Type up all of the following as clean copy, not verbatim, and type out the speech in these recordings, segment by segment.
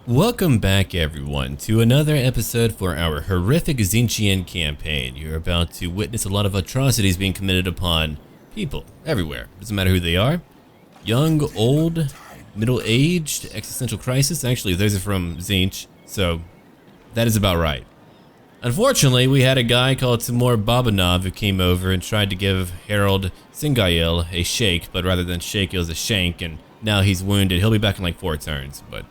Welcome back everyone to another episode for our horrific Tzeentchian campaign. You're about to witness a lot of atrocities being committed upon people everywhere. Doesn't matter who they are. Young, old, middle-aged, existential crisis. Actually, those are from Tzeentch, so that is about right. Unfortunately, we had a guy called Timur Babanov who came over and tried to give Harold Singail a shake, but rather than shake, it was a shank, and now he's wounded. He'll be back in like 4 turns, but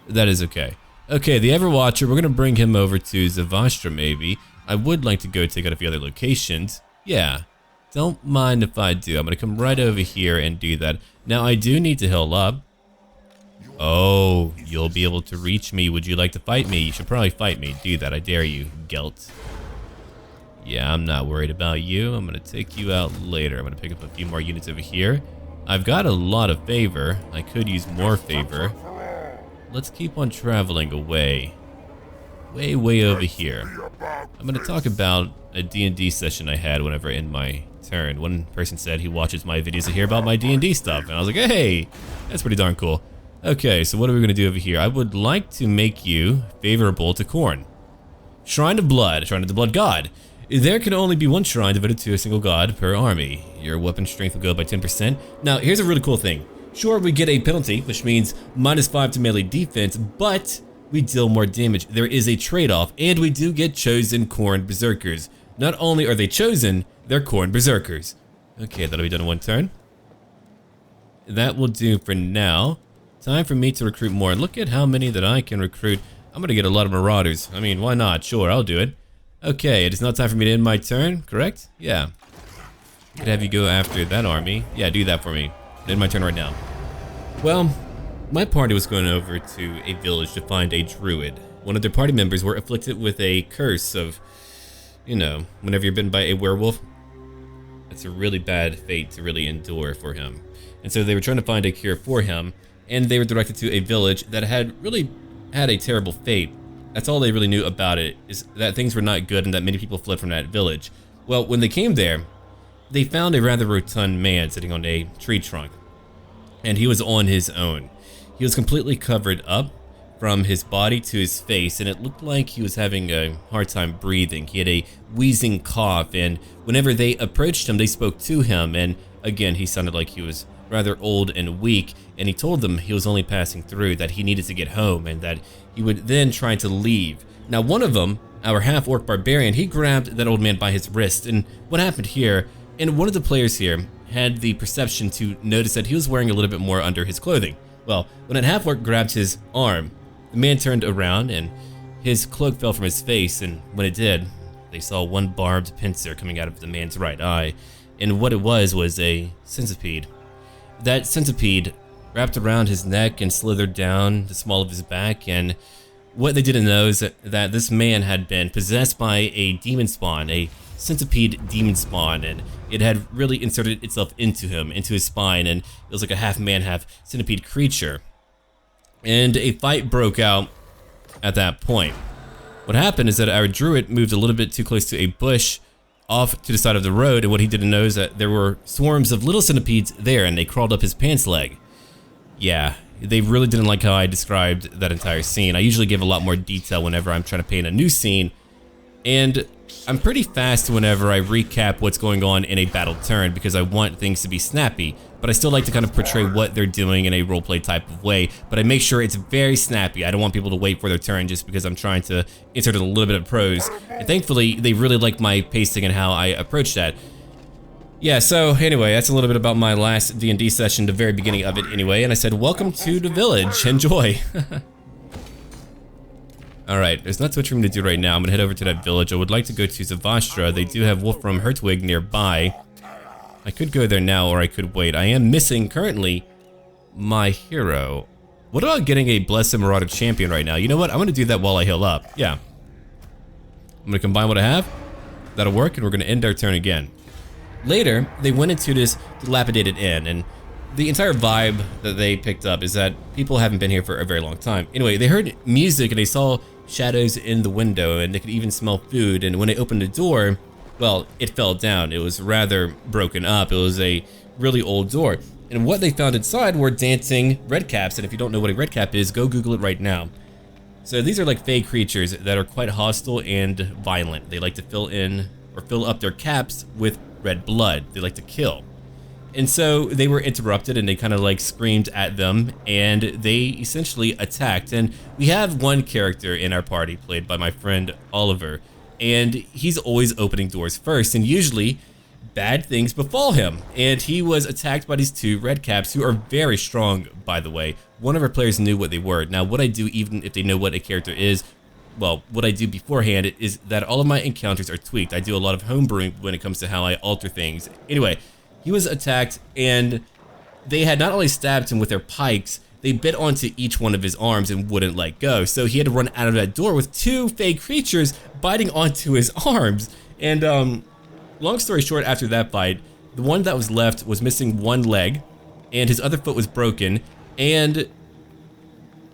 that is okay. Okay, the Everwatcher, we're gonna bring him over to Zavastra maybe. I would like to go take out a few other locations. Yeah, don't mind if I do. I'm gonna come right over here and do that. Now I do need to heal up. Oh, you'll be able to reach me. Would you like to fight me? You should probably fight me. Do that, I dare you, Gelt. Yeah, I'm not worried about you. I'm gonna take you out later. I'm gonna pick up a few more units over here. I've got a lot of favor. I could use more favor. Let's keep on traveling away. Way over here. I'm gonna talk about a D&D session I had whenever I end my turn. One person said he watches my videos to hear about my D&D stuff, and I was like, hey, that's pretty darn cool. Okay, so what are we gonna do over here? I would like to make you favorable to Khorne. Shrine of Blood, Shrine of the Blood God. There can only be one shrine devoted to a single god per army. Your weapon strength will go up by 10%. Now, here's a really cool thing. Sure, we get a penalty, which means -5 to melee defense, but we deal more damage. There is a trade-off, and we do get chosen Khorne Berserkers. Not only are they chosen, they're Khorne Berserkers. Okay, that'll be done in 1 turn. That will do for now. Time for me to recruit more. Look at how many that I can recruit. I'm gonna get a lot of Marauders. I mean, why not? Sure, I'll do it. Okay, it is now time for me to end my turn, correct? Yeah. Could have you go after that army. Yeah, do that for me. End my turn right now. Well, my party was going over to a village to find a Druid. One of their party members were afflicted with a curse of, you know, whenever you're bitten by a werewolf, it's a really bad fate to really endure for him. And so they were trying to find a cure for him, and they were directed to a village that had really had a terrible fate. That's all they really knew about it, is that things were not good and that many people fled from that village. Well, when they came there, they found a rather rotund man sitting on a tree trunk, and he was on his own. He was completely covered up from his body to his face, and it looked like he was having a hard time breathing. He had a wheezing cough, and whenever they approached him, they spoke to him, and again, he sounded like he was rather old and weak, and he told them he was only passing through, that he needed to get home, and that he would then try to leave. Now, one of them, our half-orc barbarian, he grabbed that old man by his wrist, and what happened here, and one of the players here had the perception to notice that he was wearing a little bit more under his clothing. Well, when that half-orc grabbed his arm, the man turned around and his cloak fell from his face, and when it did, they saw one barbed pincer coming out of the man's right eye, and what it was a centipede. That centipede wrapped around his neck and slithered down the small of his back, and what they didn't know is that this man had been possessed by a demon spawn, a centipede demon spawn, and it had really inserted itself into him, into his spine, and it was like a half man, half centipede creature. And a fight broke out at that point. What happened is that our Druid moved a little bit too close to a bush off to the side of the road, and what he didn't know is that there were swarms of little centipedes there, and they crawled up his pants leg. Yeah, they really didn't like how I described that entire scene. I usually give a lot more detail whenever I'm trying to paint a new scene, and I'm pretty fast whenever I recap what's going on in a battle turn because I want things to be snappy, but I still like to kind of portray what they're doing in a roleplay type of way, but I make sure it's very snappy. I don't want people to wait for their turn just because I'm trying to insert a little bit of prose, and thankfully they really like my pacing and how I approach that. Yeah, so anyway, that's a little bit about my last D&D session, the very beginning of it anyway, and I said, welcome to the village, enjoy. Alright, there's not so much for me to do right now. I'm gonna head over to that village. I would like to go to Zavastra. They do have Wolfram Hertwig nearby. I could go there now, or I could wait. I am missing, currently, my hero. What about getting a Blessed Marauder champion right now? You know what? I'm gonna do that while I heal up. Yeah. I'm gonna combine what I have. That'll work, and we're gonna end our turn again. Later, they went into this dilapidated inn, and the entire vibe that they picked up is that people haven't been here for a very long time. Anyway, they heard music and they saw shadows in the window, and they could even smell food, and when they opened the door, well, it fell down. It was rather broken up. It was a really old door. And what they found inside were dancing redcaps, and if you don't know what a redcap is, go Google it right now. So these are like fey creatures that are quite hostile and violent. They like to fill up their caps with red blood. They like to kill. And so they were interrupted and they kind of like screamed at them and they essentially attacked. And we have one character in our party played by my friend Oliver, and he's always opening doors first, and usually bad things befall him. And he was attacked by these two Redcaps, who are very strong, by the way. One of our players knew what they were. Now, what I do, even if they know what a character is, well, what I do beforehand is that all of my encounters are tweaked. I do a lot of homebrewing when it comes to how I alter things. Anyway, he was attacked, and they had not only stabbed him with their pikes, they bit onto each one of his arms and wouldn't let go. So he had to run out of that door with two fey creatures biting onto his arms. And long story short, after that fight, the one that was left was missing one leg, and his other foot was broken. And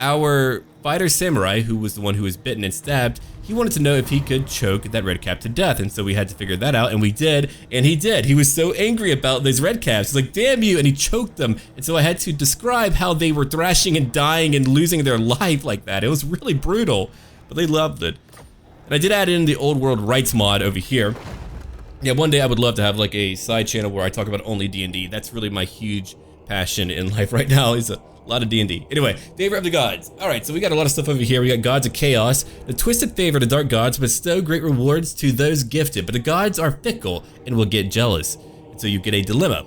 our fighter samurai, who was the one who was bitten and stabbed, he wanted to know if he could choke that Redcap to death. And so we had to figure that out, and we did, and he did. He was so angry about these Redcaps. He's like, damn you, and he choked them. And so I had to describe how they were thrashing and dying and losing their life like that. It was really brutal, but they loved it. And I did add in the old world rights mod over here. Yeah, one day I would love to have like a side channel where I talk about only D&D. That's really my huge passion in life right now, is a lot of D&D. Anyway, favor of the gods. All right, so we got a lot of stuff over here. We got gods of chaos. The twisted favor to dark gods bestow great rewards to those gifted, but the gods are fickle and will get jealous. And so you get a dilemma.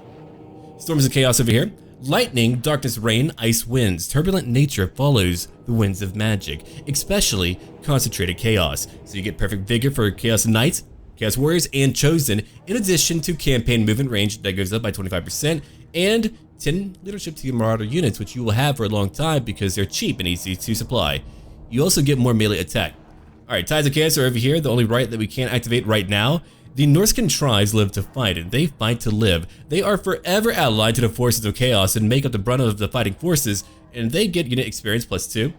Storms of chaos over here. Lightning, darkness, rain, ice, winds. Turbulent nature follows the winds of magic, especially concentrated chaos. So you get perfect vigor for chaos knights, chaos warriors, and chosen, in addition to campaign movement range that goes up by 25%, and 10 leadership to your marauder units, which you will have for a long time because they're cheap and easy to supply. You also get more melee attack. Alright, Tides of Chaos are over here, the only right that we can't activate right now. The Norscan tribes live to fight, and they fight to live. They are forever allied to the forces of chaos and make up the brunt of the fighting forces, and they get unit experience +2.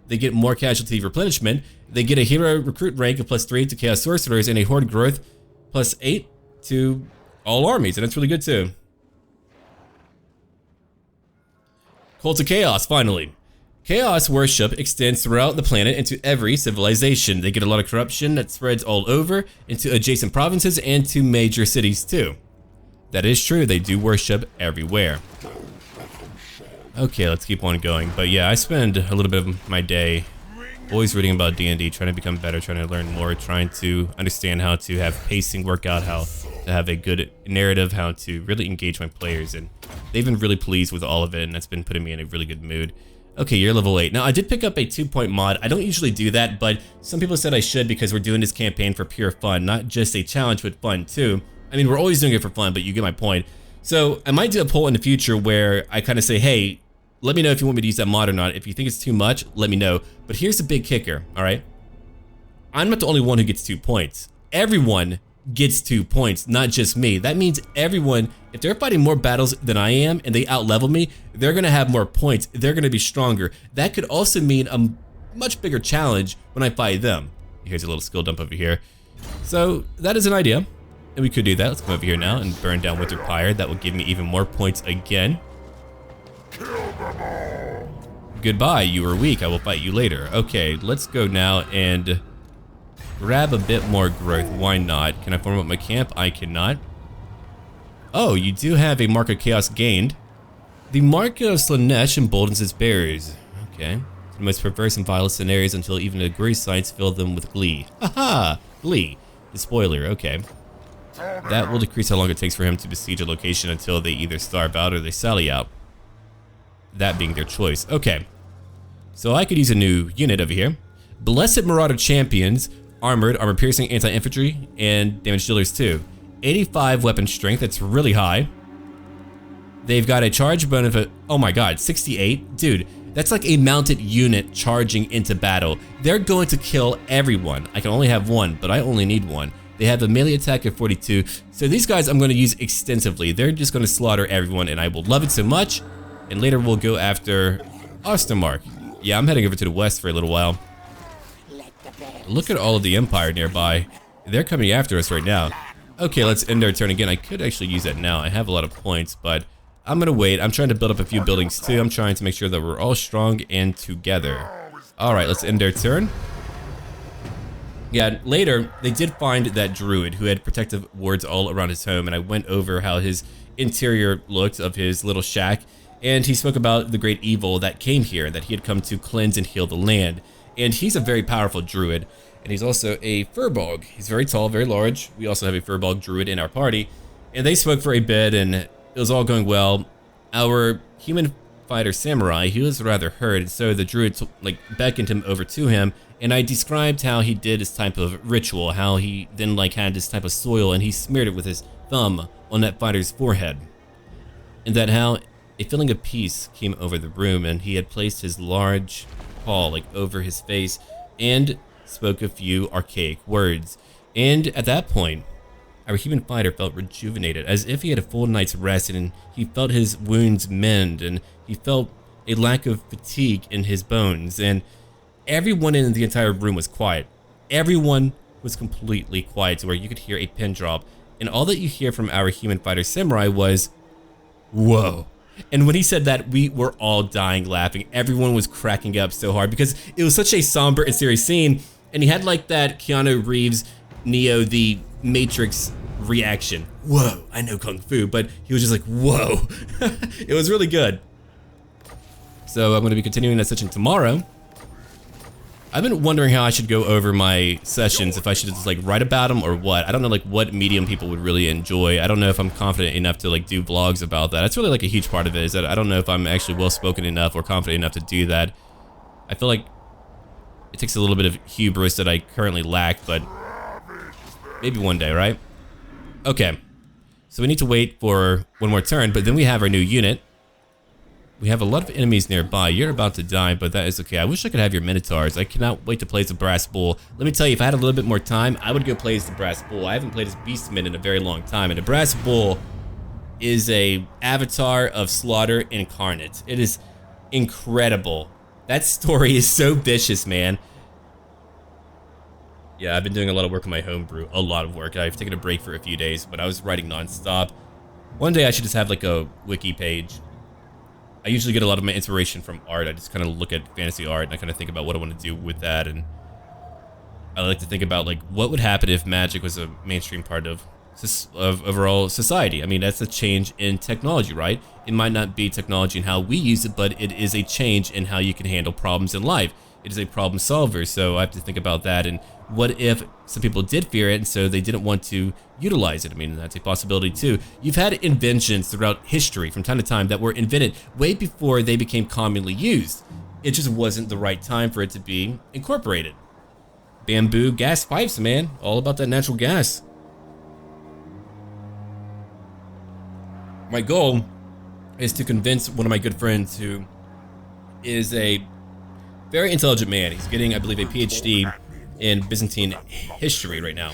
They get more casualty replenishment. They get a hero recruit rank of +3 to chaos sorcerers and a horde growth +8 to all armies, and that's really good too. Cult of Chaos, finally. Chaos worship extends throughout the planet into every civilization. They get a lot of corruption that spreads all over into adjacent provinces and to major cities too. That is true, they do worship everywhere. Okay, let's keep on going. But yeah, I spend a little bit of my day always reading about D&D, trying to become better, trying to learn more, trying to understand how to have pacing work out, how to have a good narrative, how to really engage my players, and they've been really pleased with all of it, and that's been putting me in a really good mood. Okay, you're level 8. Now, I did pick up a 2-point mod. I don't usually do that, but some people said I should because we're doing this campaign for pure fun, not just a challenge, but fun too. I mean, we're always doing it for fun, but you get my point. So I might do a poll in the future where I kind of say, hey, let me know if you want me to use that mod or not. If you think it's too much, let me know. But here's the big kicker, all right? I'm not the only one who gets 2 points. Everyone gets 2 points, not just me. That means everyone, if they're fighting more battles than I am and they outlevel me, they're gonna have more points. They're gonna be stronger. That could also mean a much bigger challenge when I fight them. Here's a little skill dump over here. So that is an idea, and we could do that. Let's come over here now and burn down Winter Pyre. That will give me even more points again. Goodbye, you are weak. I will fight you later. Okay, let's go now and grab a bit more growth. Why not? Can I form up my camp? I cannot. Oh, you do have a Mark of Chaos gained. The Mark of Tzeentch emboldens its bearers. Okay. The most perverse and vilest scenarios until even the greatest sights fill them with glee. Haha! Glee. The spoiler, okay. That will decrease how long it takes for him to besiege a location until they either starve out or they sally out. That being their choice. Okay. So I could use a new unit over here. Blessed Marauder Champions. Armored, armor piercing, anti-infantry, and damage dealers too. 85 weapon strength, that's really high. They've got a charge benefit, oh my god, 68? Dude, that's like a mounted unit charging into battle. They're going to kill everyone. I can only have one, but I only need one. They have a melee attack of 42, so these guys I'm going to use extensively. They're just going to slaughter everyone, and I will love it so much. And later we'll go after Ostermark. Yeah, I'm heading over to the west for a little while. Look at all of the Empire nearby. They're coming after us right now. Okay, let's end our turn again. I could actually use that now. I have a lot of points, but I'm gonna wait. I'm trying to build up a few buildings too. I'm trying to make sure that we're all strong and together. All right, let's end their turn. Yeah, later, they did find that Druid who had protective wards all around his home, and I went over how his interior looked of his little shack, and he spoke about the great evil that came here, that he had come to cleanse and heal the land. And he's a very powerful Druid, and he's also a Furbog. He's very tall, very large. We also have a Furbog Druid in our party, and they spoke for a bit, and it was all going well. Our human fighter samurai, he was rather hurt, and so the Druid beckoned him over to him, and I described how he did this type of ritual, how he then had this type of soil and he smeared it with his thumb on that fighter's forehead, and that how a feeling of peace came over the room, and he had placed his large paw over his face and spoke a few archaic words. And at that point, our human fighter felt rejuvenated, as if he had a full night's rest, and he felt his wounds mend, and he felt a lack of fatigue in his bones, and everyone in the entire room was quiet. Everyone was completely quiet to where you could hear a pin drop, and all that you hear from our human fighter samurai was, "Whoa." And when he said that, we were all dying laughing. Everyone was cracking up so hard because it was such a somber and serious scene, and he had that Keanu Reeves, Neo the Matrix reaction. Whoa, I know Kung Fu, but he was just like, whoa. It was really good. So I'm going to be continuing that session tomorrow. I've been wondering how I should go over my sessions, if I should just write about them or what. I don't know what medium people would really enjoy. I don't know if I'm confident enough to do vlogs about that. That's really a huge part of it, is that I don't know if I'm actually well spoken enough or confident enough to do that. I feel like it takes a little bit of hubris that I currently lack, but maybe one day, right? Okay, so we need to wait for one more turn, but then we have our new unit. We have a lot of enemies nearby. You're about to die, but that is okay. I wish I could have your Minotaurs. I cannot wait to play as the Brass Bull. Let me tell you, if I had a little bit more time, I would go play as the Brass Bull. I haven't played as Beastman in a very long time, and the Brass Bull is a avatar of Slaughter incarnate. It is incredible. That story is so vicious, man. Yeah, I've been doing a lot of work on my homebrew. A lot of work. I've taken a break for a few days, but I was writing nonstop. One day I should just have a wiki page. I usually get a lot of my inspiration from art. I just kind of look at fantasy art and I kind of think about what I want to do with that. And I like to think about what would happen if magic was a mainstream part of overall society. I mean, that's a change in technology, right? It might not be technology and how we use it, but it is a change in how you can handle problems in life. It is a problem solver, so I have to think about that. And what if some people did fear it, and so they didn't want to utilize it? I mean, that's a possibility too. You've had inventions throughout history from time to time that were invented way before they became commonly used. It just wasn't the right time for it to be incorporated. Bamboo gas pipes, man. All about that natural gas. My goal is to convince one of my good friends who is a very intelligent man. He's getting, I believe, a PhD in Byzantine history right now.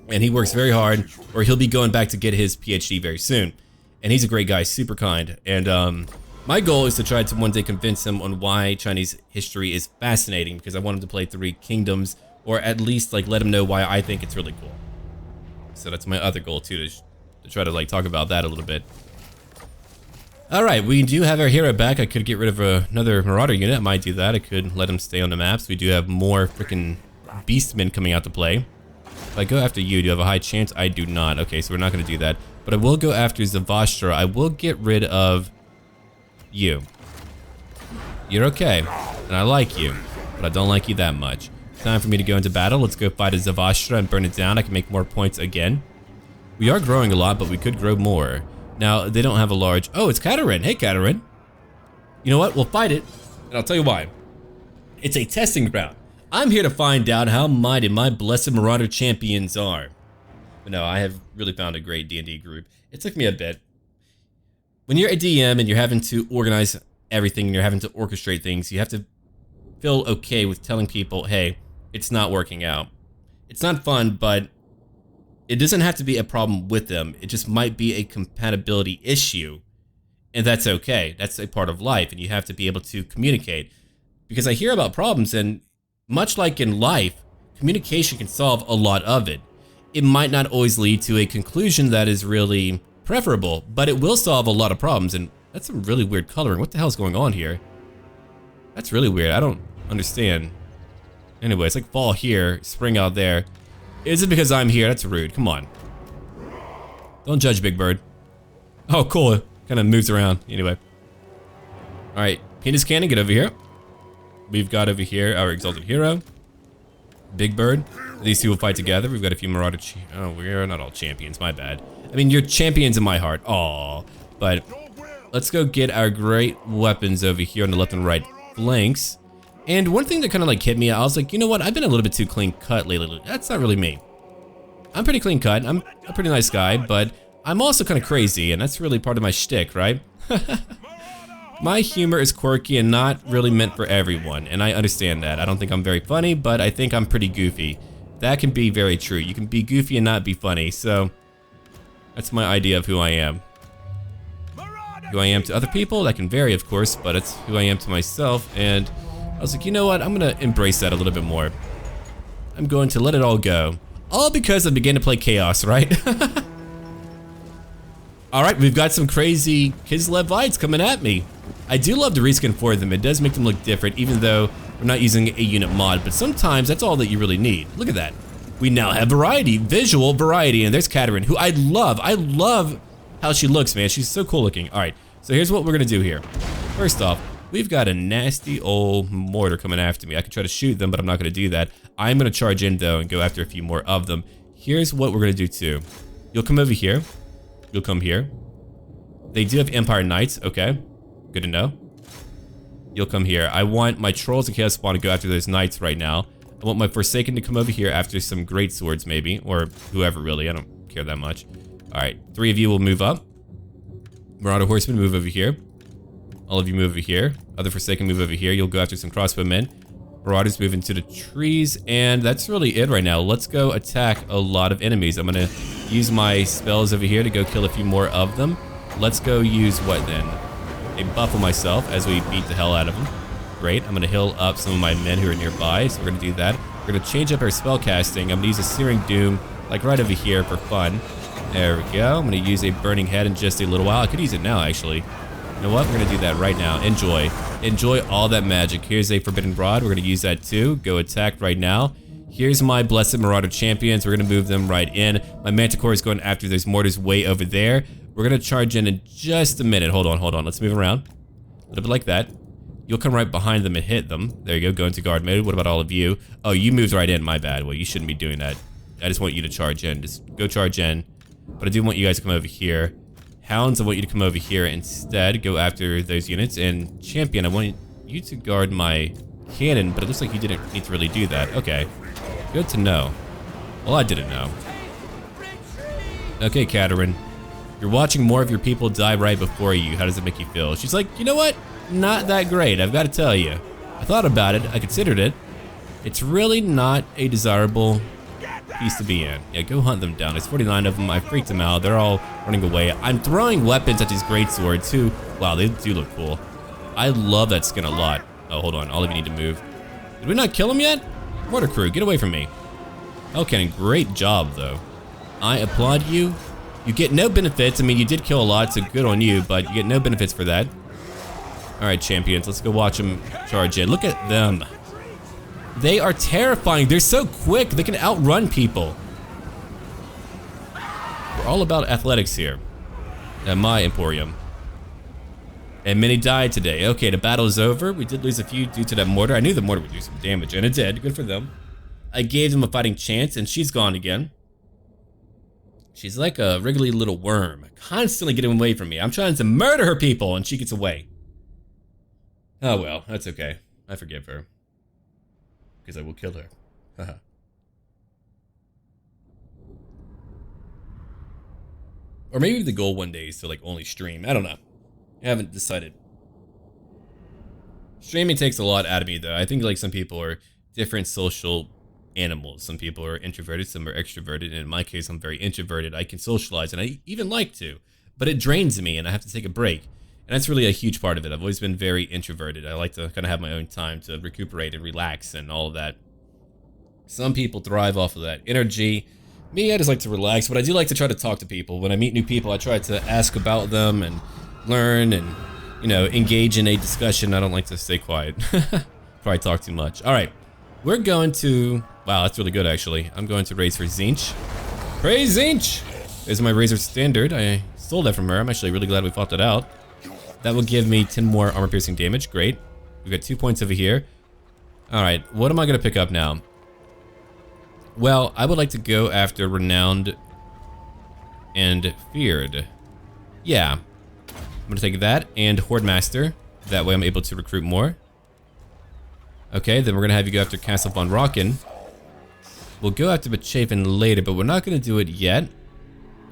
And he works very hard, or he'll be going back to get his PhD very soon. And he's a great guy, super kind. And my goal is to try to one day convince him on why Chinese history is fascinating, because I want him to play Three Kingdoms, or at least let him know why I think it's really cool. So that's my other goal too, to try to talk about that a little bit. All right, we do have our hero back. I could get rid of another Marauder unit. I might do that. I could let him stay on the maps. We do have more freaking Beastmen coming out to play. If I go after you, do you have a high chance? I do not. Okay, so we're not going to do that. But I will go after Zavastra. I will get rid of you. You're okay, and I like you, but I don't like you that much. Time for me to go into battle. Let's go fight a Zavastra and burn it down. I can make more points again. We are growing a lot, but we could grow more. Now, they don't have a large... Oh, it's Katarin. Hey, Katarin. You know what? We'll fight it, and I'll tell you why. It's a testing ground. I'm here to find out how mighty my blessed Marauder champions are. But no, I have really found a great D&D group. It took me a bit. When you're a DM and you're having to organize everything and you're having to orchestrate things, you have to feel okay with telling people, hey, it's not working out. It's not fun, but it doesn't have to be a problem with them. It just might be a compatibility issue, and that's okay. That's a part of life, and you have to be able to communicate. Because I hear about problems, and much like in life, communication can solve a lot of it. It might not always lead to a conclusion that is really preferable, but it will solve a lot of problems. And that's some really weird coloring. What the hell is going on here? That's really weird. I don't understand. Anyway, it's like fall here, spring out there. Is it because I'm here? That's rude. Come on. Don't judge, Big Bird. Oh, cool. Kind of moves around. Anyway. Alright, Penis Cannon, get over here. We've got over here our Exalted Hero. Big Bird. These two will fight together. We've got a few Marauder... Oh, we're not all champions. My bad. I mean, you're champions in my heart. Aw. But let's go get our great weapons over here on the left and right flanks. And one thing that kind of like hit me, I was like, you know what? I've been a little bit too clean cut lately. That's not really me. I'm pretty clean cut. I'm a pretty nice guy, but I'm also kind of crazy, and that's really part of my shtick, right? My humor is quirky and not really meant for everyone, and I understand that. I don't think I'm very funny, but I think I'm pretty goofy. That can be very true. You can be goofy and not be funny, so that's my idea of who I am. Who I am to other people, that can vary, of course, but it's who I am to myself, and I was like, you know what? I'm gonna embrace that a little bit more. I'm going to let it all go. All because I began to play Chaos, right? Alright, we've got some crazy Kislev Vites coming at me. I do love the reskin for them. It does make them look different, even though we're not using a unit mod, but sometimes that's all that you really need. Look at that. We now have variety, visual variety, and there's Katerin, who I love. I love how she looks, man. She's so cool looking. Alright, so here's what we're gonna do here. First off, we've got a nasty old mortar coming after me. I could try to shoot them, but I'm not gonna do that. I'm gonna charge in though and go after a few more of them. Here's what we're gonna do too. You'll come over here. You'll come here. They do have Empire Knights, okay. Good to know. You'll come here. I want my Trolls and Chaos Spawn to go after those Knights right now. I want my Forsaken to come over here after some Great Swords maybe, or whoever really, I don't care that much. Alright, 3 of you will move up. Marauder Horsemen, move over here. All of you move over here. Other Forsaken, move over here. You'll go after some crossbowmen. Marauders move into the trees, and that's really it right now. Let's go attack a lot of enemies. I'm gonna use my spells over here to go kill a few more of them. Let's go use what then? A buff on myself as we beat the hell out of them. Great, I'm gonna heal up some of my men who are nearby, so we're gonna do that. We're gonna change up our spell casting. I'm gonna use a Searing Doom, like right over here for fun. There we go. I'm gonna use a Burning Head in just a little while. I could use it now, actually. You know what? We're gonna do that right now. Enjoy. Enjoy all that magic. Here's a Forbidden Rod. We're gonna use that too. Go attack right now. Here's my Blessed Marauder Champions. We're gonna move them right in. My Manticore is going after those mortars way over there. We're gonna charge in just a minute. Hold on. Let's move around. A little bit like that. You'll come right behind them and hit them. There you go. Go into guard mode. What about all of you? Oh, you moved right in. My bad. Well, you shouldn't be doing that. I just want you to charge in. Just go charge in. But I do want you guys to come over here. Hounds, I want you to come over here instead. Go after those units. And Champion, I want you to guard my cannon, but it looks like you didn't need to really do that. Okay. Good to know. Well, I didn't know. Okay, Katerin. You're watching more of your people die right before you. How does it make you feel? She's like, you know what? Not that great, I've got to tell you. I thought about it. I considered it. It's really not a desirable piece to be in. Yeah, go hunt them down. There's 49 of them. I freaked them out. They're all running away. I'm throwing weapons at these great swords too. Wow, they do look cool. I love that skin a lot. Oh, hold on. All of you need to move. Did we not kill him yet? Mortar crew, get away from me. Okay, great job though. I applaud you. You get no benefits. I mean, you did kill a lot, so good on you, but you get no benefits for that. Alright, champions, let's go watch them charge in. Look at them. They are terrifying. They're so quick. They can outrun people. We're all about athletics here at my Emporium. And many died today. Okay, the battle is over. We did lose a few due to that mortar. I knew the mortar would do some damage, and it did. Good for them. I gave them a fighting chance, and she's gone again. She's like a wriggly little worm, constantly getting away from me. I'm trying to murder her people, and she gets away. Oh well, that's okay. I forgive her. Because I will kill her. Haha. Or maybe the goal one day is to like only stream. I don't know. I haven't decided. Streaming takes a lot out of me though. I think like some people are different social animals. Some people are introverted, some are extroverted, and in my case I'm very introverted. I can socialize and I even like to, but it drains me and I have to take a break. And that's really a huge part of it. I've always been very introverted. I like to kind of have my own time to recuperate and relax and all of that. Some people thrive off of that energy. Me, I just like to relax, but I do like to try to talk to people. When I meet new people, I try to ask about them and learn and, you know, engage in a discussion. I don't like to stay quiet. Probably talk too much. All right, we're going to, wow, that's really good actually. I'm going to raise for Tzeentch. Praise Tzeentch! There's my Razor Standard. I stole that from her. I'm actually really glad we fought that out. That will give me 10 more armor piercing damage. Great. We've got 2 points over here. All right, what am I gonna pick up now? Well, I would like to go after Renowned and Feared. Yeah, I'm gonna take that and Horde Master. That way I'm able to recruit more. Okay, then we're gonna have you go after Castle von Rocken. We'll go after Bechafen later, but we're not gonna do it yet.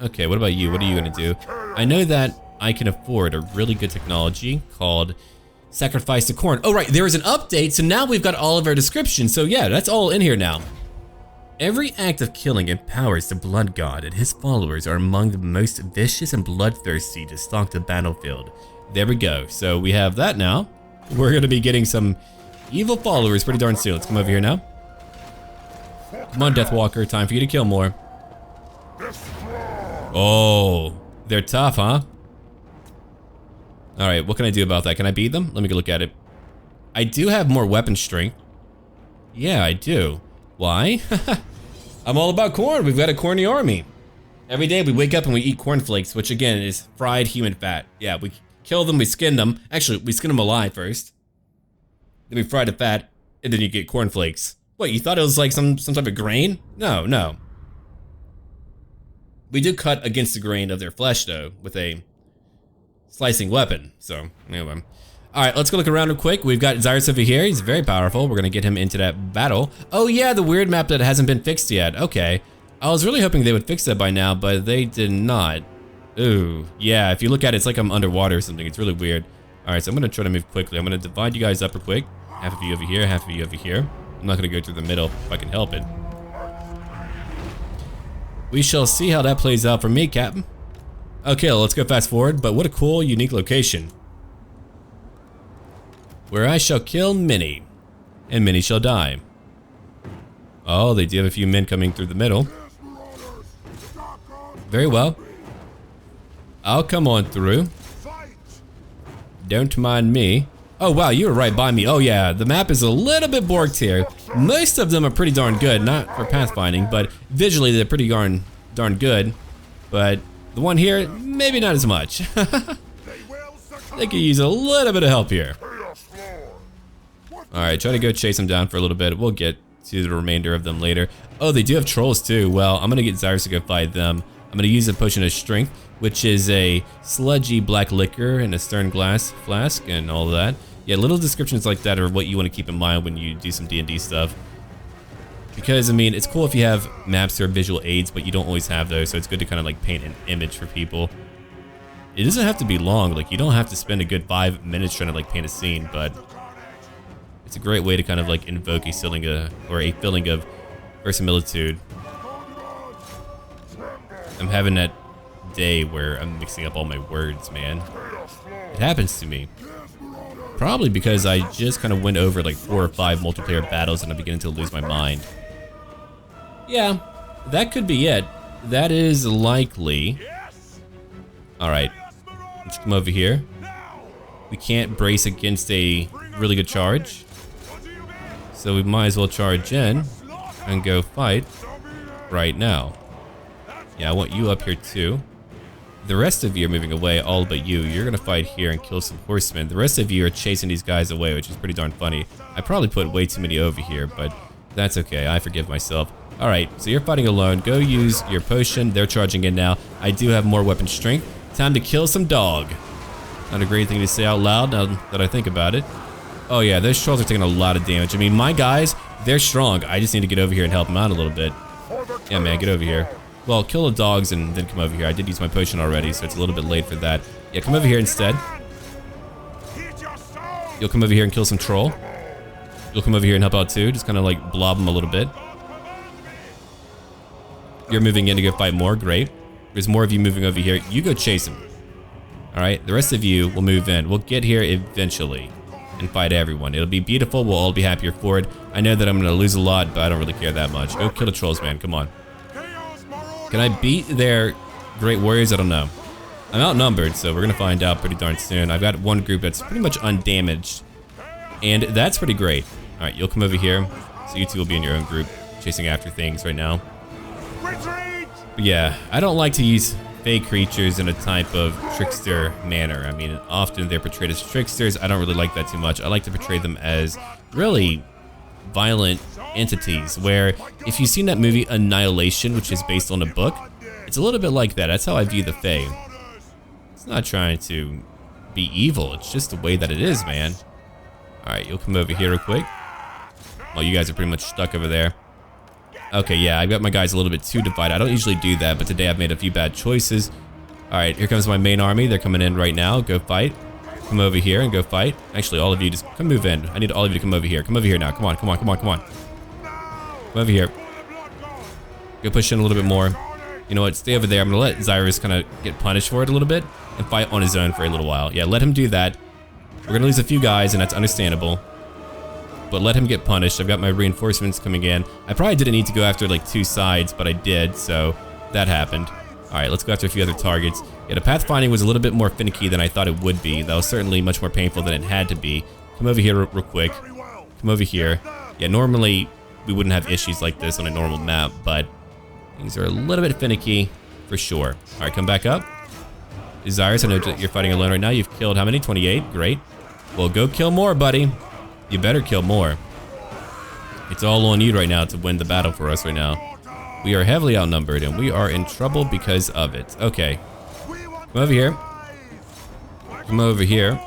Okay, what about you? What are you gonna do? I know that I can afford a really good technology called Sacrifice to Khorne. Oh right, there is an update, so now we've got all of our descriptions. So yeah, that's all in here now. Every act of killing empowers the Blood God, and his followers are among the most vicious and bloodthirsty to stalk the battlefield. There we go. So we have that now. We're gonna be getting some evil followers pretty darn soon. Let's come over here now. Come on, Deathwalker, time for you to kill more. Oh, they're tough, huh? All right, what can I do about that? Can I beat them? Let me go look at it. I do have more weapon strength. Yeah, I do. Why? I'm all about corn. We've got a corny army. Every day we wake up and we eat cornflakes, which again is fried human fat. Yeah, we kill them, we skin them. Actually, we skin them alive first. Then we fry the fat, and then you get cornflakes. What, you thought it was like some type of grain? No, no. We do cut against the grain of their flesh though, with a slicing weapon. So, anyway. Alright, let's go look around real quick. We've got Zavastra over here. He's very powerful. We're gonna get him into that battle. Oh yeah, the weird map that hasn't been fixed yet. Okay. I was really hoping they would fix that by now, but they did not. Ooh, yeah, if you look at it, it's like I'm underwater or something. It's really weird. Alright, so I'm gonna try to move quickly. I'm gonna divide you guys up real quick. Half of you over here, half of you over here. I'm not gonna go through the middle if I can help it. We shall see how that plays out for me, Captain. Okay, let's go fast forward, but what a cool, unique location. Where I shall kill many, and many shall die. Oh, they do have a few men coming through the middle. Very well. I'll come on through. Don't mind me. Oh wow, you were right by me. Oh yeah, the map is a little bit borked here. Most of them are pretty darn good, not for pathfinding, but visually they're pretty darn good. But the one here, maybe not as much. They could use a little bit of help here. Alright, try to go chase them down for a little bit. We'll get to the remainder of them later. Oh, they do have trolls too. Well, I'm gonna get Zavastra to go fight them. I'm gonna use a potion of strength, which is a sludgy black liquor and a stern glass flask and all of that. Yeah, little descriptions like that are what you want to keep in mind when you do some D&D stuff. Because, I mean, it's cool if you have maps or visual aids, but you don't always have those, so it's good to kind of like paint an image for people. It doesn't have to be long, like you don't have to spend a good 5 minutes trying to like paint a scene, but it's a great way to kind of like invoke a feeling of verisimilitude. I'm having that day where I'm mixing up all my words, man. It happens to me. Probably because I just kind of went over like 4 or 5 multiplayer battles and I'm beginning to lose my mind. Yeah, that could be it. That is likely. Alright, let's come over here. We can't brace against a really good charge, so we might as well charge in and go fight right now. Yeah, I want you up here too. The rest of you are moving away, all but you. You're gonna fight here and kill some horsemen. The rest of you are chasing these guys away, which is pretty darn funny. I probably put way too many over here, but that's okay. I forgive myself. Alright, so you're fighting alone. Go use your potion. They're charging in now. I do have more weapon strength. Time to kill some dog. Not a great thing to say out loud now that I think about it. Oh yeah, those trolls are taking a lot of damage. I mean, my guys, they're strong. I just need to get over here and help them out a little bit. Yeah, man, get over here. Well, kill the dogs and then come over here. I did use my potion already, so it's a little bit late for that. Yeah, come over here instead. You'll come over here and kill some troll. You'll come over here and help out too. Just kind of like blob them a little bit. You're moving in to go fight more. Great. There's more of you moving over here. You go chase them. Alright, the rest of you will move in. We'll get here eventually and fight everyone. It'll be beautiful. We'll all be happier for it. I know that I'm going to lose a lot, but I don't really care that much. Go kill the trolls, man. Come on. Can I beat their great warriors? I don't know. I'm outnumbered, so we're gonna find out pretty darn soon. I've got one group that's pretty much undamaged, and that's pretty great. Alright, you'll come over here. So you two will be in your own group, chasing after things right now. But yeah, I don't like to use fake creatures in a type of trickster manner. I mean, often they're portrayed as tricksters. I don't really like that too much. I like to portray them as really violent entities, where if you've seen that movie Annihilation, which is based on a book, it's a little bit like that. That's how I view the Fae. It's not trying to be evil. It's just the way that it is, man. Alright, you'll come over here real quick. Well, you guys are pretty much stuck over there. Okay, yeah, I've got my guys a little bit too divided. I don't usually do that, but today I've made a few bad choices. Alright, here comes my main army. They're coming in right now. Go fight. Come over here and go fight. Actually, all of you just come move in. I need all of you to come over here. Come over here now. Come on, come on, come on, come on. Come over here. Go push in a little bit more. You know what? Stay over there. I'm going to let Zyrus kind of get punished for it a little bit and fight on his own for a little while. Yeah, let him do that. We're going to lose a few guys, and that's understandable. But let him get punished. I've got my reinforcements coming in. I probably didn't need to go after like 2 sides, but I did, so that happened. Alright, let's go after a few other targets. Yeah, the pathfinding was a little bit more finicky than I thought it would be. That was certainly much more painful than it had to be. Come over here real quick. Come over here. Yeah, normally we wouldn't have issues like this on a normal map, but things are a little bit finicky for sure. Alright, come back up. Zyrus, I know that you're fighting alone right now. You've killed how many? 28? Great. Well, go kill more, buddy. You better kill more. It's all on you right now to win the battle for us right now. We are heavily outnumbered, and we are in trouble because of it. Okay. Come over here. Come over here.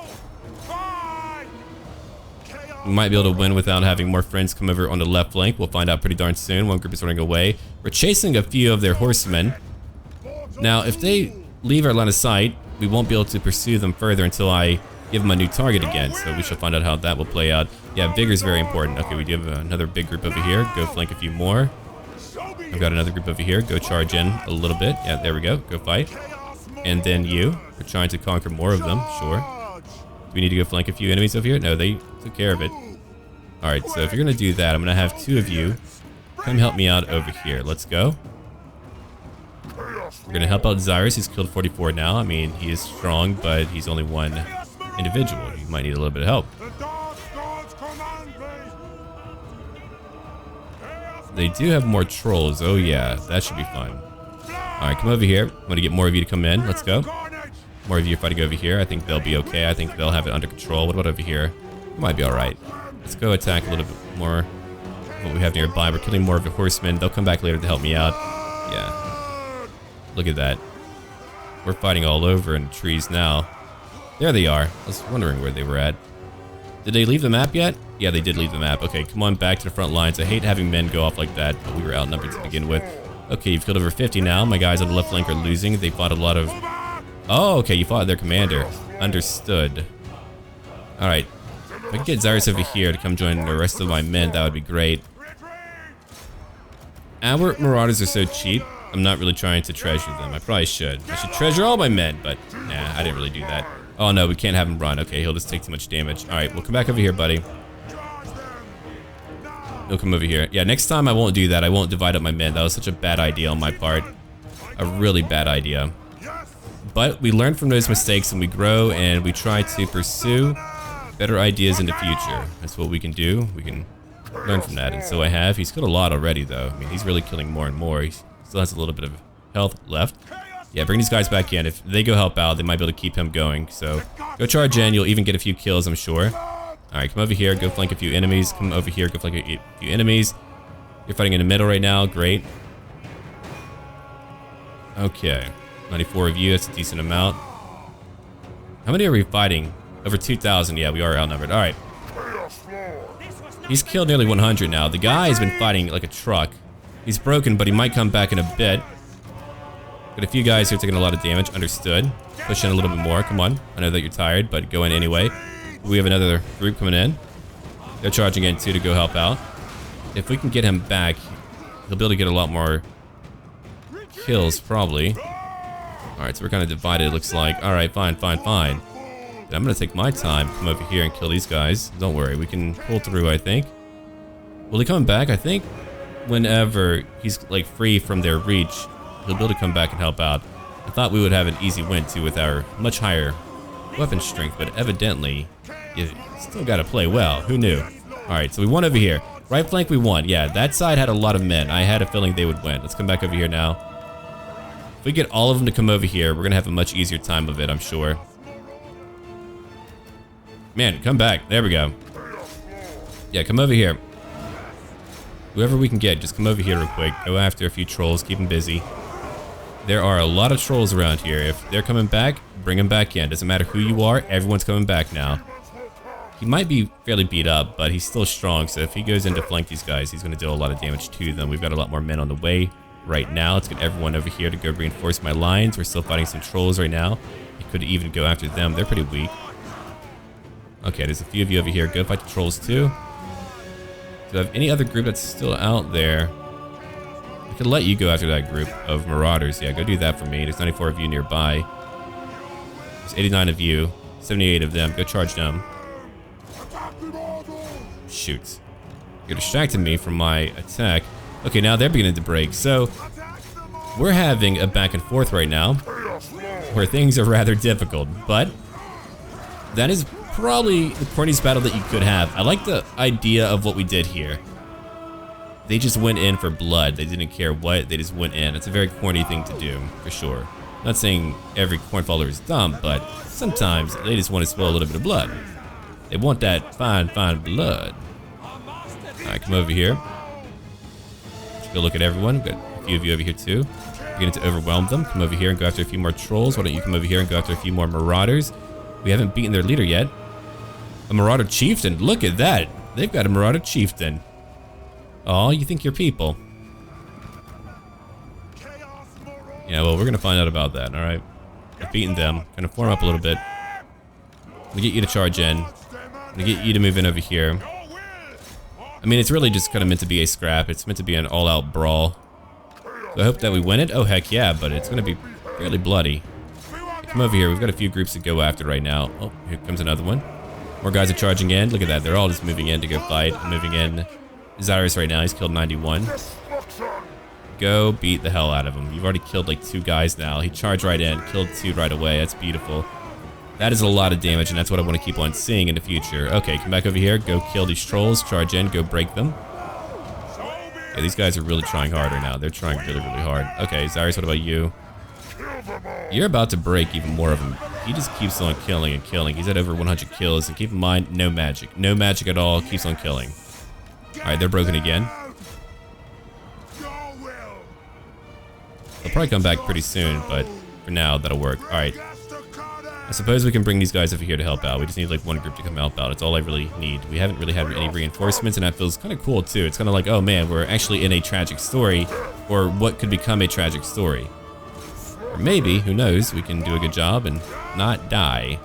We might be able to win without having more friends come over on the left flank. We'll find out pretty darn soon. One group is running away. We're chasing a few of their horsemen. Now, if they leave our line of sight, we won't be able to pursue them further until I give them a new target again, so we shall find out how that will play out. Yeah, vigor is very important. Okay, we do have another big group over here. Go flank a few more. I've got another group over here. Go charge in a little bit. Yeah, there we go. Go fight. And then you. We're trying to conquer more of them. Sure. Do we need to go flank a few enemies over here? No, they took care of it. Alright, so if you're going to do that, I'm going to have 2 of you come help me out over here. Let's go. We're going to help out Zyrus. He's killed 44 now. I mean, he is strong, but he's only one individual. You might need a little bit of help. They do have more trolls. Oh yeah, that should be fun. Alright, come over here. I'm gonna get more of you to come in. Let's go. More of you fighting over here. I think they'll be okay. I think they'll have it under control. What about over here? It might be alright. Let's go attack a little bit more what we have nearby. We're killing more of the horsemen. They'll come back later to help me out. Yeah. Look at that. We're fighting all over in the trees now. There they are. I was wondering where they were at. Did they leave the map yet? Yeah, they did leave the map. Okay, come on back to the front lines. I hate having men go off like that, but we were outnumbered to begin with. Okay, you've killed over 50 now. My guys on the left flank are losing. They fought a lot of... Oh, okay, you fought their commander. Understood. Alright. If I could get Zyrus over here to come join the rest of my men, that would be great. Our marauders are so cheap, I'm not really trying to treasure them. I probably should. I should treasure all my men, but nah, I didn't really do that. Oh no, we can't have him run. Okay, he'll just take too much damage. Alright, we'll come back over here, buddy. He'll come over here. Yeah, next time I won't do that. I won't divide up my men. That was such a bad idea on my part. A really bad idea. But we learn from those mistakes and we grow and we try to pursue better ideas in the future. That's what we can do. We can learn from that. And so I have. He's killed a lot already, though. I mean, he's really killing more and more. He still has a little bit of health left. Yeah, bring these guys back in. If they go help out, they might be able to keep him going. So go charge in. You'll even get a few kills, I'm sure. Alright, come over here. Go flank a few enemies. Come over here. Go flank a few enemies. You're fighting in the middle right now. Great. Okay. 94 of you. That's a decent amount. How many are we fighting? Over 2,000. Yeah, we are outnumbered. Alright. He's killed nearly 100 now. The guy has been fighting like a truck. He's broken, but he might come back in a bit. Got a few guys who are taking a lot of damage. Understood. Push in a little bit more. Come on. I know that you're tired, but go in anyway. We have another group coming in. They're charging in too to go help out. If we can get him back, he'll be able to get a lot more kills, probably. Alright, so we're kind of divided, it looks like. Alright, fine, fine, fine. But I'm going to take my time, come over here and kill these guys. Don't worry, we can pull through, I think. Will he come back? I think whenever he's like free from their reach, he'll be able to come back and help out. I thought we would have an easy win too with our much higher weapon strength, but evidently you still got to play well. Who knew? Alright, so we won over here. Right flank we won. Yeah, that side had a lot of men. I had a feeling they would win. Let's come back over here now. If we get all of them to come over here, we're gonna have a much easier time of it, I'm sure. Man, come back. There we go. Yeah, come over here. Whoever we can get, just come over here real quick. Go after a few trolls, keep them busy. There are a lot of trolls around here. If they're coming back, bring them back in. Doesn't matter who you are, everyone's coming back now. He might be fairly beat up, but he's still strong, so if he goes in to flank these guys, he's going to do a lot of damage to them. We've got a lot more men on the way right now. Let's get everyone over here to go reinforce my lines. We're still fighting some trolls right now. I could even go after them. They're pretty weak. Okay, there's a few of you over here. Go fight the trolls too. Do I have any other group that's still out there? I could let you go after that group of marauders. Yeah, go do that for me. There's 94 of you nearby. There's 89 of you. 78 of them. Go charge them. Shoot. You're distracting me from my attack. Okay, now they're beginning to break. So, we're having a back and forth right now where things are rather difficult, but that is probably the corniest battle that you could have. I like the idea of what we did here. They just went in for blood. They didn't care what, they just went in. It's a very corny thing to do, for sure. Not saying every cornfaller is dumb, but sometimes they just want to spill a little bit of blood. They want that fine, fine blood. Alright, come over here. Let's go look at everyone. Got a few of you over here too. Beginning to overwhelm them. Come over here and go after a few more trolls. Why don't you come over here and go after a few more marauders? We haven't beaten their leader yet. A marauder chieftain. Look at that. They've got a marauder chieftain. Oh, you think you're people? Yeah, well, we're gonna find out about that. All right, I've beaten them. Gonna form up a little bit. I'm gonna get you to charge in. I'm gonna get you to move in over here. I mean, it's really just kind of meant to be a scrap. It's meant to be an all-out brawl. So I hope that we win it. Oh heck yeah, but it's gonna be fairly bloody. Come over here. We've got a few groups to go after right now. Oh, here comes another one. More guys are charging in. Look at that. They're all just moving in to go fight. I'm moving in. Zavastra right now. He's killed 91. Go beat the hell out of him. You've already killed like 2 guys now. He charged right in, killed 2 right away. That's beautiful. That is a lot of damage, and that's what I want to keep on seeing in the future. Okay, come back over here. Go kill these trolls. Charge in. Go break them. Yeah, these guys are really trying harder now. They're trying really, really hard. Okay, Zavastra, what about you? You're about to break even more of them. He just keeps on killing and killing. He's at over 100 kills, and keep in mind, no magic. No magic at all. Keeps on killing. Alright, they're broken again. They'll probably come back pretty soon, but for now, that'll work. Alright. I suppose we can bring these guys over here to help out. We just need like one group to come help out. It's all I really need. We haven't really had any reinforcements, and that feels kind of cool too. It's kind of like, oh man, we're actually in a tragic story, or what could become a tragic story. Or maybe, who knows, we can do a good job and not die.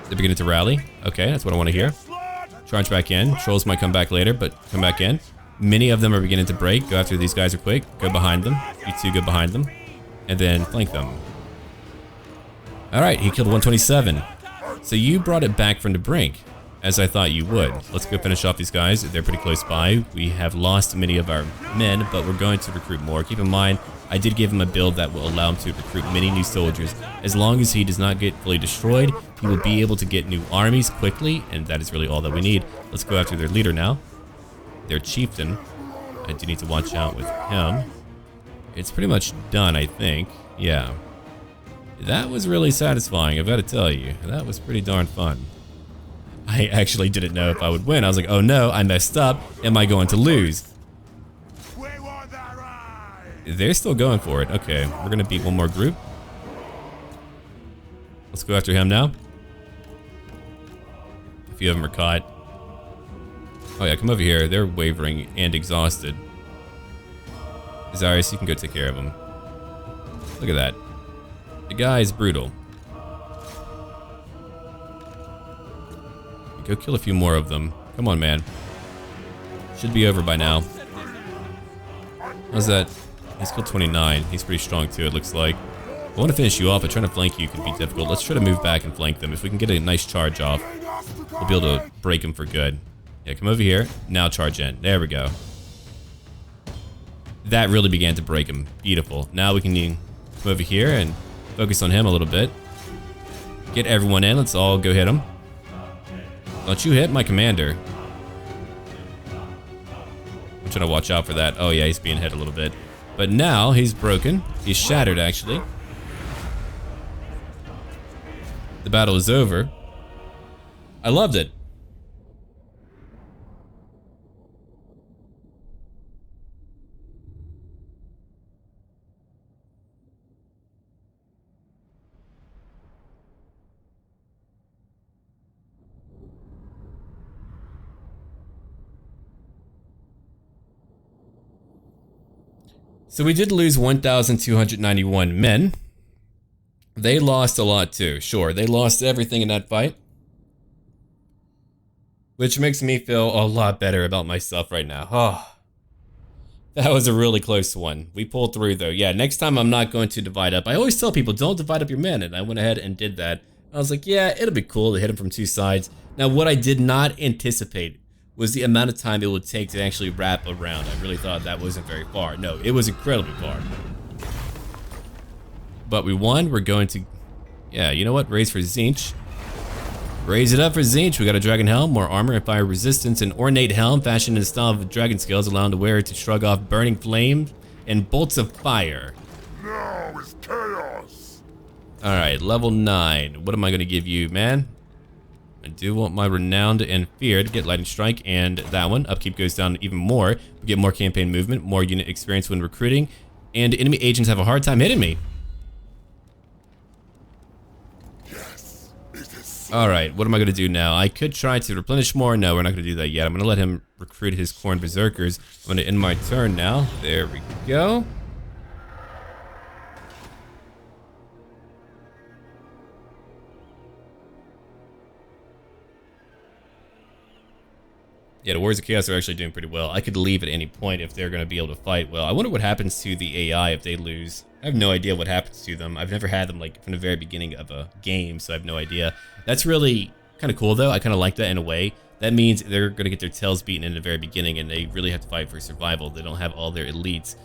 They're beginning to rally. Okay, that's what I want to hear. Charge back in. Trolls might come back later, but come back in. Many of them are beginning to break. Go after these guys are quick. Go behind them. You two go behind them. And then flank them. Alright, he killed 127. So you brought it back from the brink, as I thought you would. Let's go finish off these guys. They're pretty close by. We have lost many of our men, but we're going to recruit more. Keep in mind, I did give him a build that will allow him to recruit many new soldiers. As long as he does not get fully destroyed, he will be able to get new armies quickly, and that is really all that we need. Let's go after their leader now. Their chieftain. I do need to watch out with him. It's pretty much done, I think. Yeah. That was really satisfying, I've got to tell you. That was pretty darn fun. I actually didn't know if I would win. I was like, oh no, I messed up. Am I going to lose? They're still going for it. Okay, we're going to beat one more group. Let's go after him now. A few of them are caught. Oh yeah, come over here. They're wavering and exhausted. Zavastra, you can go take care of him. Look at that. The guy is brutal. Go kill a few more of them. Come on, man. Should be over by now. How's that? He's killed 29. He's pretty strong too, it looks like. I want to finish you off, but trying to flank you can be difficult. Let's try to move back and flank them. If we can get a nice charge off, we'll be able to break them for good. Yeah, come over here. Now charge in. There we go. That really began to break him. Beautiful. Now we can come over here and focus on him a little bit. Get everyone in. Let's all go hit him. Don't you hit my commander. I'm trying to watch out for that. Oh yeah, he's being hit a little bit. But now he's broken. He's shattered, actually. The battle is over. I loved it. So we did lose 1,291 men. They lost a lot too, sure. They lost everything in that fight. Which makes me feel a lot better about myself right now. Oh, that was a really close one. We pulled through though. Yeah, next time I'm not going to divide up. I always tell people, don't divide up your men, and I went ahead and did that. I was like, yeah, it'll be cool to hit them from two sides. Now, what I did not anticipate was the amount of time it would take to actually wrap around. I really thought that wasn't very far. No, it was incredibly far. But we won. We're going to, yeah, you know what? Raise for Tzeentch. Raise it up for Tzeentch. We got a dragon helm, more armor and fire resistance, an ornate helm fashioned in the style of dragon scales, allowing the wearer to shrug off burning flames and bolts of fire. Now is chaos. All right, level 9. What am I going to give you, man? I do want my renowned and feared. Get lightning strike, and that one. Upkeep goes down even more. We get more campaign movement, more unit experience when recruiting, and enemy agents have a hard time hitting me. Yes, it is. All right, what am I going to do now? I could try to replenish more. No, we're not going to do that yet. I'm going to let him recruit his Khorne Berserkers. I'm going to end my turn now. There we go. Yeah, the Warriors of Chaos are actually doing pretty well. I could leave at any point if they're going to be able to fight well. I wonder what happens to the AI if they lose. I have no idea what happens to them. I've never had them like from the very beginning of a game, so I have no idea. That's really kind of cool though. I kind of like that in a way. That means they're going to get their tails beaten in the very beginning, and they really have to fight for survival. They don't have all their elites.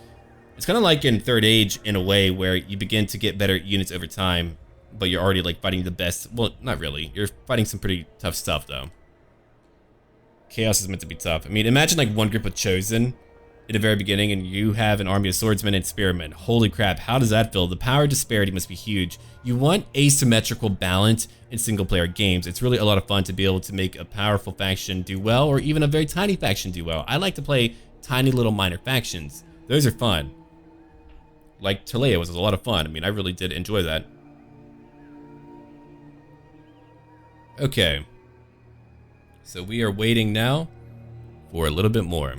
It's kind of like in Third Age in a way where you begin to get better units over time, but you're already like fighting the best. Well, not really. You're fighting some pretty tough stuff though. Chaos is meant to be tough. I mean, imagine like one group of Chosen in the very beginning and you have an army of swordsmen and spearmen. Holy crap, how does that feel? The power disparity must be huge. You want asymmetrical balance in single player games. It's really a lot of fun to be able to make a powerful faction do well, or even a very tiny faction do well. I like to play tiny little minor factions. Those are fun. Like Talea was a lot of fun. I mean, I really did enjoy that. Okay. So we are waiting now for a little bit more.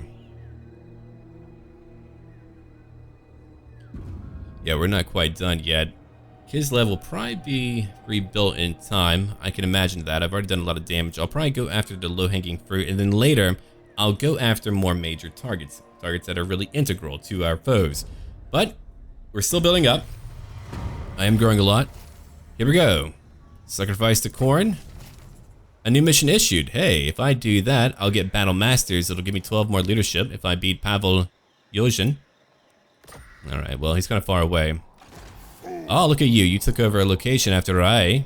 Yeah, we're not quite done yet. His level will probably be rebuilt in time. I can imagine that. I've already done a lot of damage. I'll probably go after the low-hanging fruit, and then later I'll go after more major targets. Targets that are really integral to our foes. But we're still building up. I am growing a lot. Here we go. Sacrifice to Khorne. A new mission issued. Hey, if I do that, I'll get Battle Masters. It'll give me 12 more leadership if I beat Pavel Yozhin. Alright, well, he's kind of far away. Oh, look at you. You took over a location after I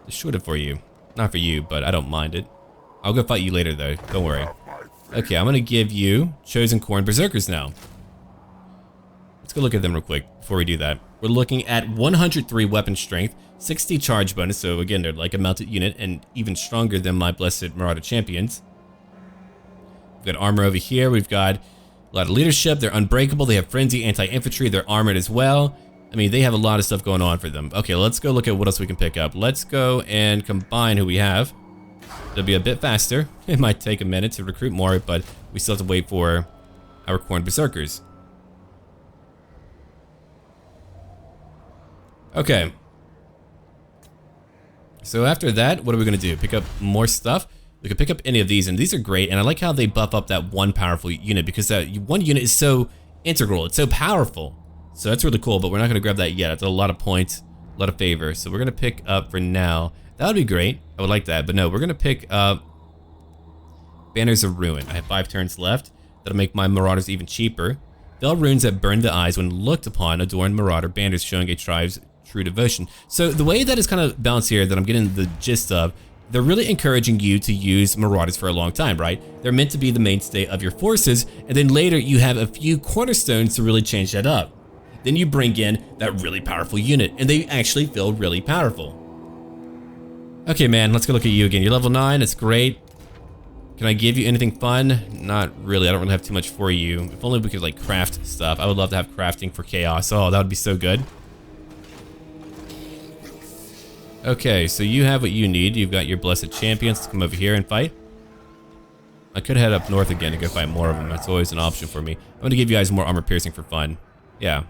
destroyed it for you. Not for you, but I don't mind it. I'll go fight you later, though. Don't worry. Okay, I'm going to give you Chosen Khorne Berserkers now. Let's go look at them real quick before we do that. We're looking at 103 weapon strength, 60 charge bonus, so again, they're like a mounted unit and even stronger than my Blessed Marauder champions. We've got armor over here. We've got a lot of leadership. They're unbreakable. They have frenzy, anti-infantry. They're armored as well. I mean, they have a lot of stuff going on for them. Okay, let's go look at what else we can pick up. Let's go and combine who we have. It'll be a bit faster. It might take a minute to recruit more, but we still have to wait for our Khorne Berserkers. Okay. So after that, what are we going to do? Pick up more stuff? We could pick up any of these, and these are great, and I like how they buff up that one powerful unit, because that one unit is so integral. It's so powerful. So that's really cool, but we're not going to grab that yet. It's a lot of points, a lot of favor. So we're going to pick up for now. That would be great. I would like that, but no, we're going to pick up Banners of Ruin. I have 5 turns left. That'll make my Marauders even cheaper. Veil runes that burn the eyes when looked upon adorn Marauder banners, showing a tribe's true devotion. So the way that is kind of balanced here, that I'm getting the gist of, they're really encouraging you to use Marauders for a long time, right? They're meant to be the mainstay of your forces, and then later you have a few cornerstones to really change that up. Then you bring in that really powerful unit, and they actually feel really powerful. Okay, man, let's go look at you again. You're level 9, it's great. Can I give you anything fun? Not really, I don't really have too much for you. If only we could like craft stuff. I would love to have crafting for chaos. Oh, that would be so good. Okay, so you have what you need. You've got your blessed champions to come over here and fight. I could head up north again to go fight more of them. That's always an option for me. I'm gonna give you guys more armor piercing for fun. Yeah.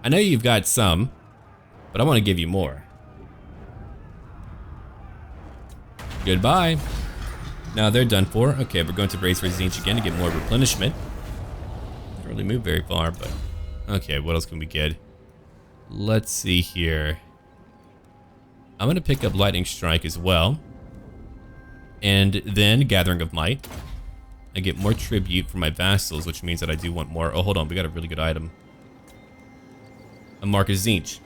I know you've got some, but I want to give you more. Goodbye. Now they're done for. Okay, we're going to brace for Tzeentch again to get more replenishment. Didn't really move very far, but okay, what else can we get? Let's see here. I'm gonna pick up Lightning Strike as well. And then Gathering of Might. I get more tribute for my vassals, which means that I do want more. Oh, hold on, we got a really good item. A Mark of Tzeentch.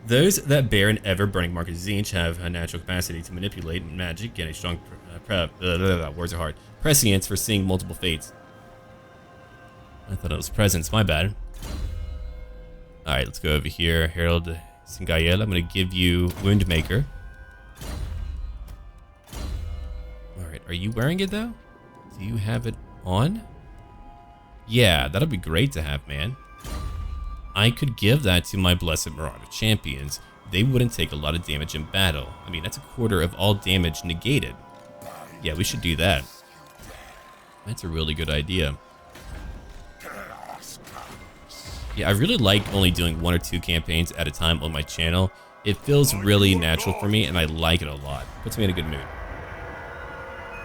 Those that bear an ever-burning Mark of Tzeentch have a natural capacity to manipulate magic and a strong words are hard. Prescience for seeing multiple fates. I thought it was presence, my bad. Alright, let's go over here. Herald Singael, I'm going to give you Woundmaker. Alright, are you wearing it though? Do you have it on? Yeah, that'll be great to have, man. I could give that to my Blessed Marauder champions. They wouldn't take a lot of damage in battle. I mean, that's a quarter of all damage negated. Yeah, we should do that. That's a really good idea. Yeah, I really like only doing 1 or 2 campaigns at a time on my channel. It feels really natural for me, and I like it a lot. Puts me in a good mood.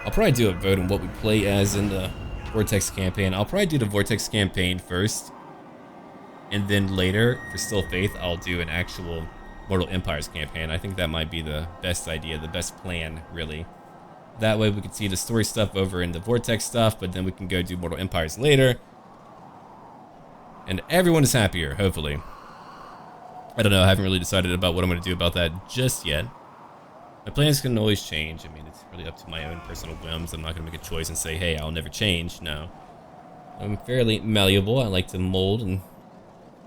I'll probably do a vote on what we play as in the Vortex campaign. I'll probably do the Vortex campaign first, and then later, for Still Faith, I'll do an actual Mortal Empires campaign. I think that might be the best idea, the best plan, really. That way we can see the story stuff over in the Vortex stuff, but then we can go do Mortal Empires later. And everyone is happier, hopefully. I don't know, I haven't really decided about what I'm going to do about that just yet. My plans can always change. I mean, it's really up to my own personal whims. I'm not going to make a choice and say, hey, I'll never change. No. I'm fairly malleable. I like to mold and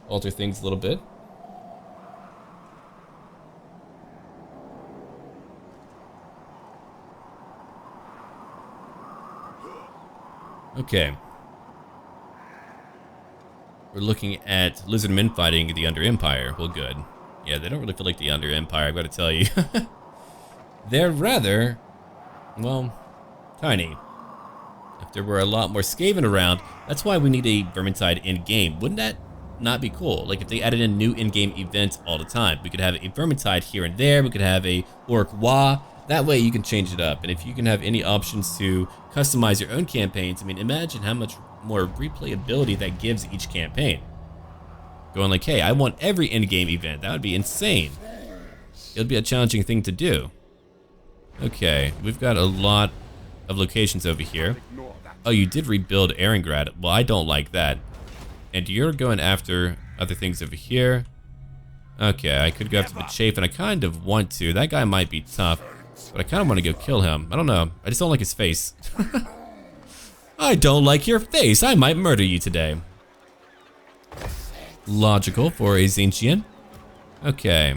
alter things a little bit. Okay. We're looking at lizard men fighting the Under Empire. Well, good. Yeah, they don't really feel like the Under Empire, I've got to tell you. They're rather, well, tiny. If there were a lot more Skaven around, that's why we need a Vermintide in-game. Wouldn't that not be cool? Like if they added in new in-game events all the time. We could have a Vermintide here and there. We could have a Orc Wa. That way you can change it up. And if you can have any options to customize your own campaigns, I mean, imagine how much more replayability that gives each campaign. Going like, hey, I want every in-game event. That would be insane. It would be a challenging thing to do. Okay, we've got a lot of locations over here. Oh, you did rebuild Erengrad. Well, I don't like that. And you're going after other things over here. Okay, I could go after Bechafen. I kind of want to. That guy might be tough, but I kind of want to go kill him. I don't know. I just don't like his face. I don't like your face. I might murder you today. Logical for a Tzeentchian. Okay.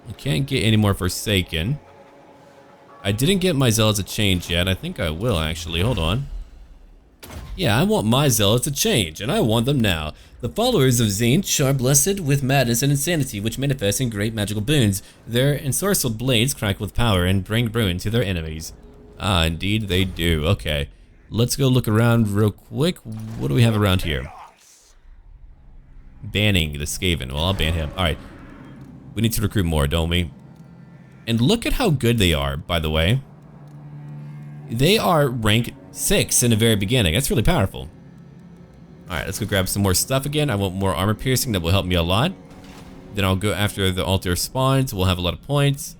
I can't get any more Forsaken. I didn't get my Zealots to change yet. I think I will, actually. Hold on. Yeah, I want my Zealots to change, and I want them now. The followers of Tzeentch are blessed with madness and insanity, which manifest in great magical boons. Their ensorcelled blades crack with power and bring ruin to their enemies. Ah, indeed they do. Okay. Let's go look around real quick. What do we have around here? Banning the Skaven. Well, I'll ban him. Alright. We need to recruit more, don't we? And look at how good they are, by the way. They are rank 6 in the very beginning. That's really powerful. Alright, let's go grab some more stuff again. I want more armor piercing. That will help me a lot. Then I'll go after the altar of spawns. We'll have a lot of points.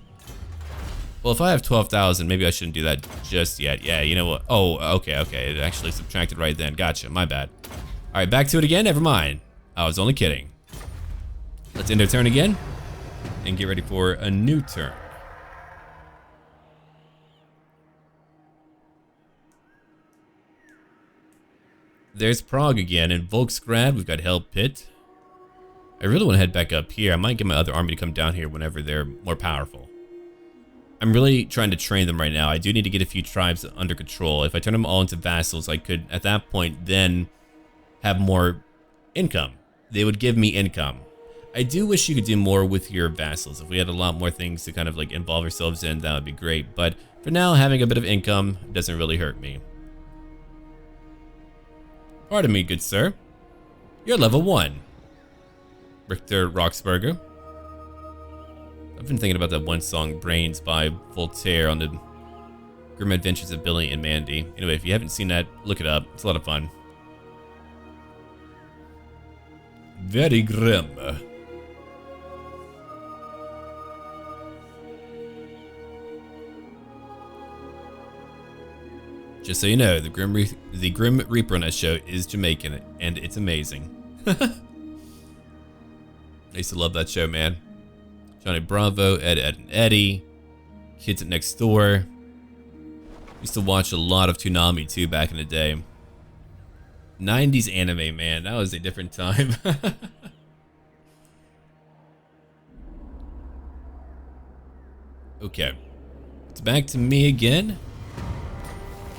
Well, if I have 12,000, maybe I shouldn't do that just yet. Yeah, you know what? Oh, okay. It actually subtracted right then. Gotcha, my bad. Alright, back to it again. Never mind. I was only kidding. Let's end our turn again and get ready for a new turn. There's Prague again. In Volksgrad, we've got Hell Pit. I really want to head back up here. I might get my other army to come down here whenever they're more powerful. I'm really trying to train them right now. I do need to get a few tribes under control. If I turn them all into vassals, I could, at that point, then have more income. They would give me income. I do wish you could do more with your vassals. If we had a lot more things to kind of like involve ourselves in, that would be great. But for now, having a bit of income doesn't really hurt me. Pardon me, good sir. You're level 1. Richter Roxburger. I've been thinking about that one song, Brains, by Voltaire on the Grim Adventures of Billy and Mandy. Anyway, if you haven't seen that, look it up. It's a lot of fun. Very grim. Just so you know, the Grim Reaper on that show is Jamaican, and it's amazing. I used to love that show, man. Johnny Bravo, Ed, and Eddie, Kids Next Door. Used to watch a lot of Toonami too back in the day. 90s anime, man, that was a different time. Okay, it's back to me again.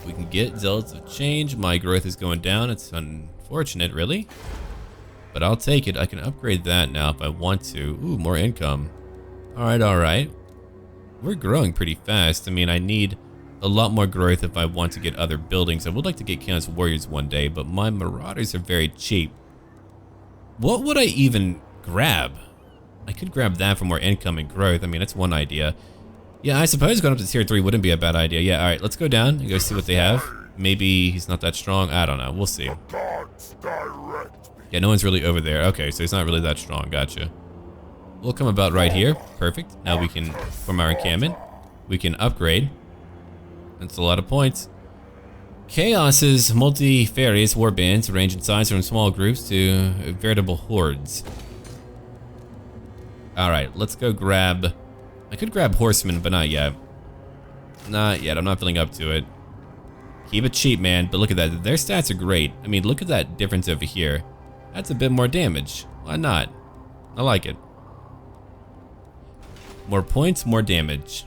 We can get Zealots of Change. My growth is going down. It's unfortunate, really. But I'll take it. I can upgrade that now if I want to. Ooh, more income. Alright, alright. We're growing pretty fast. I mean, I need a lot more growth if I want to get other buildings. I would like to get Chaos Warriors one day, but my Marauders are very cheap. What would I even grab? I could grab that for more income and growth. I mean, that's one idea. Yeah, I suppose going up to tier 3 wouldn't be a bad idea. Yeah, alright, let's go down and go see what they have. Maybe he's not that strong. I don't know. We'll see. Yeah, no one's really over there. Okay, so he's not really that strong. Gotcha. We'll come about right here. Perfect. Now we can form our encampment. We can upgrade. That's a lot of points. Chaos's multifarious warbands range in size from small groups to veritable hordes. Alright, let's go grab... I could grab horsemen, but not yet. Not yet. I'm not feeling up to it. Keep it cheap, man. But look at that. Their stats are great. I mean, look at that difference over here. That's a bit more damage. Why not? I like it. More points, more damage.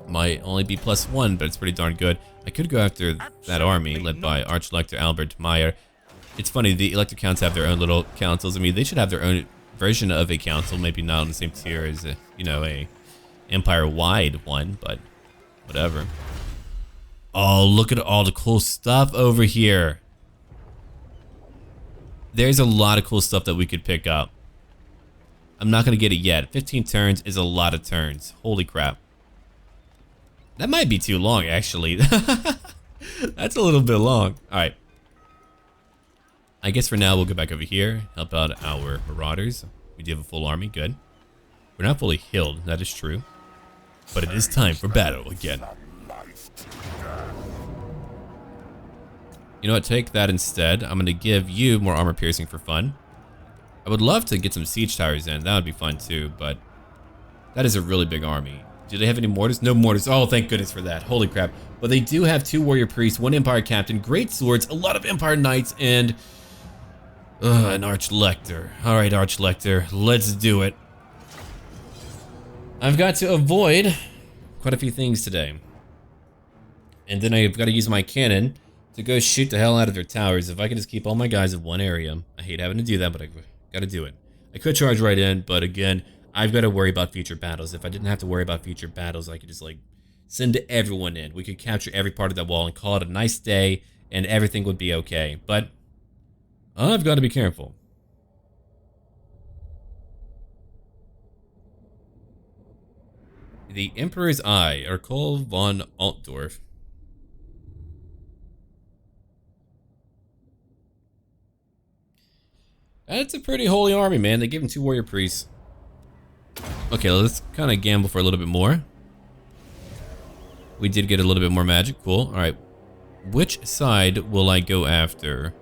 Might only be +1, but it's pretty darn good. I could go after that army led by Archlector Albert Meyer. It's funny, the Elector Counts have their own little councils. I mean, they should have their own version of a council, maybe not on the same tier as a, you know, a empire-wide one, but whatever. Oh, look at all the cool stuff over here. There's a lot of cool stuff that we could pick up. I'm not gonna get it yet. 15 turns is a lot of turns. Holy crap. That might be too long, actually. That's a little bit long. All right. I guess for now we'll go back over here, help out our Marauders. We do have a full army, good. We're not fully healed, that is true. But it is time for battle again. You know what, take that instead. I'm gonna give you more armor piercing for fun. I would love to get some siege towers in, that would be fun too, but that is a really big army. Do they have any mortars? No mortars. Oh, thank goodness for that. Holy crap. But they do have 2 warrior priests, 1 empire captain, great swords, a lot of empire knights, and an archlector. Alright, archlector, let's do it. I've got to avoid quite a few things today. And then I've got to use my cannon to go shoot the hell out of their towers. If I can just keep all my guys in one area. I hate having to do that, but I've got to do it. I could charge right in, but again, I've got to worry about future battles. If I didn't have to worry about future battles, I could just like send everyone in. We could capture every part of that wall and call it a nice day and everything would be okay. But I've got to be careful. The Emperor's Eye, Ercole von Altdorf. That's a pretty holy army, man. They give him 2 warrior priests. Okay, let's kind of gamble for a little bit more. We did get a little bit more magic. Cool. All right. Which side will I go after?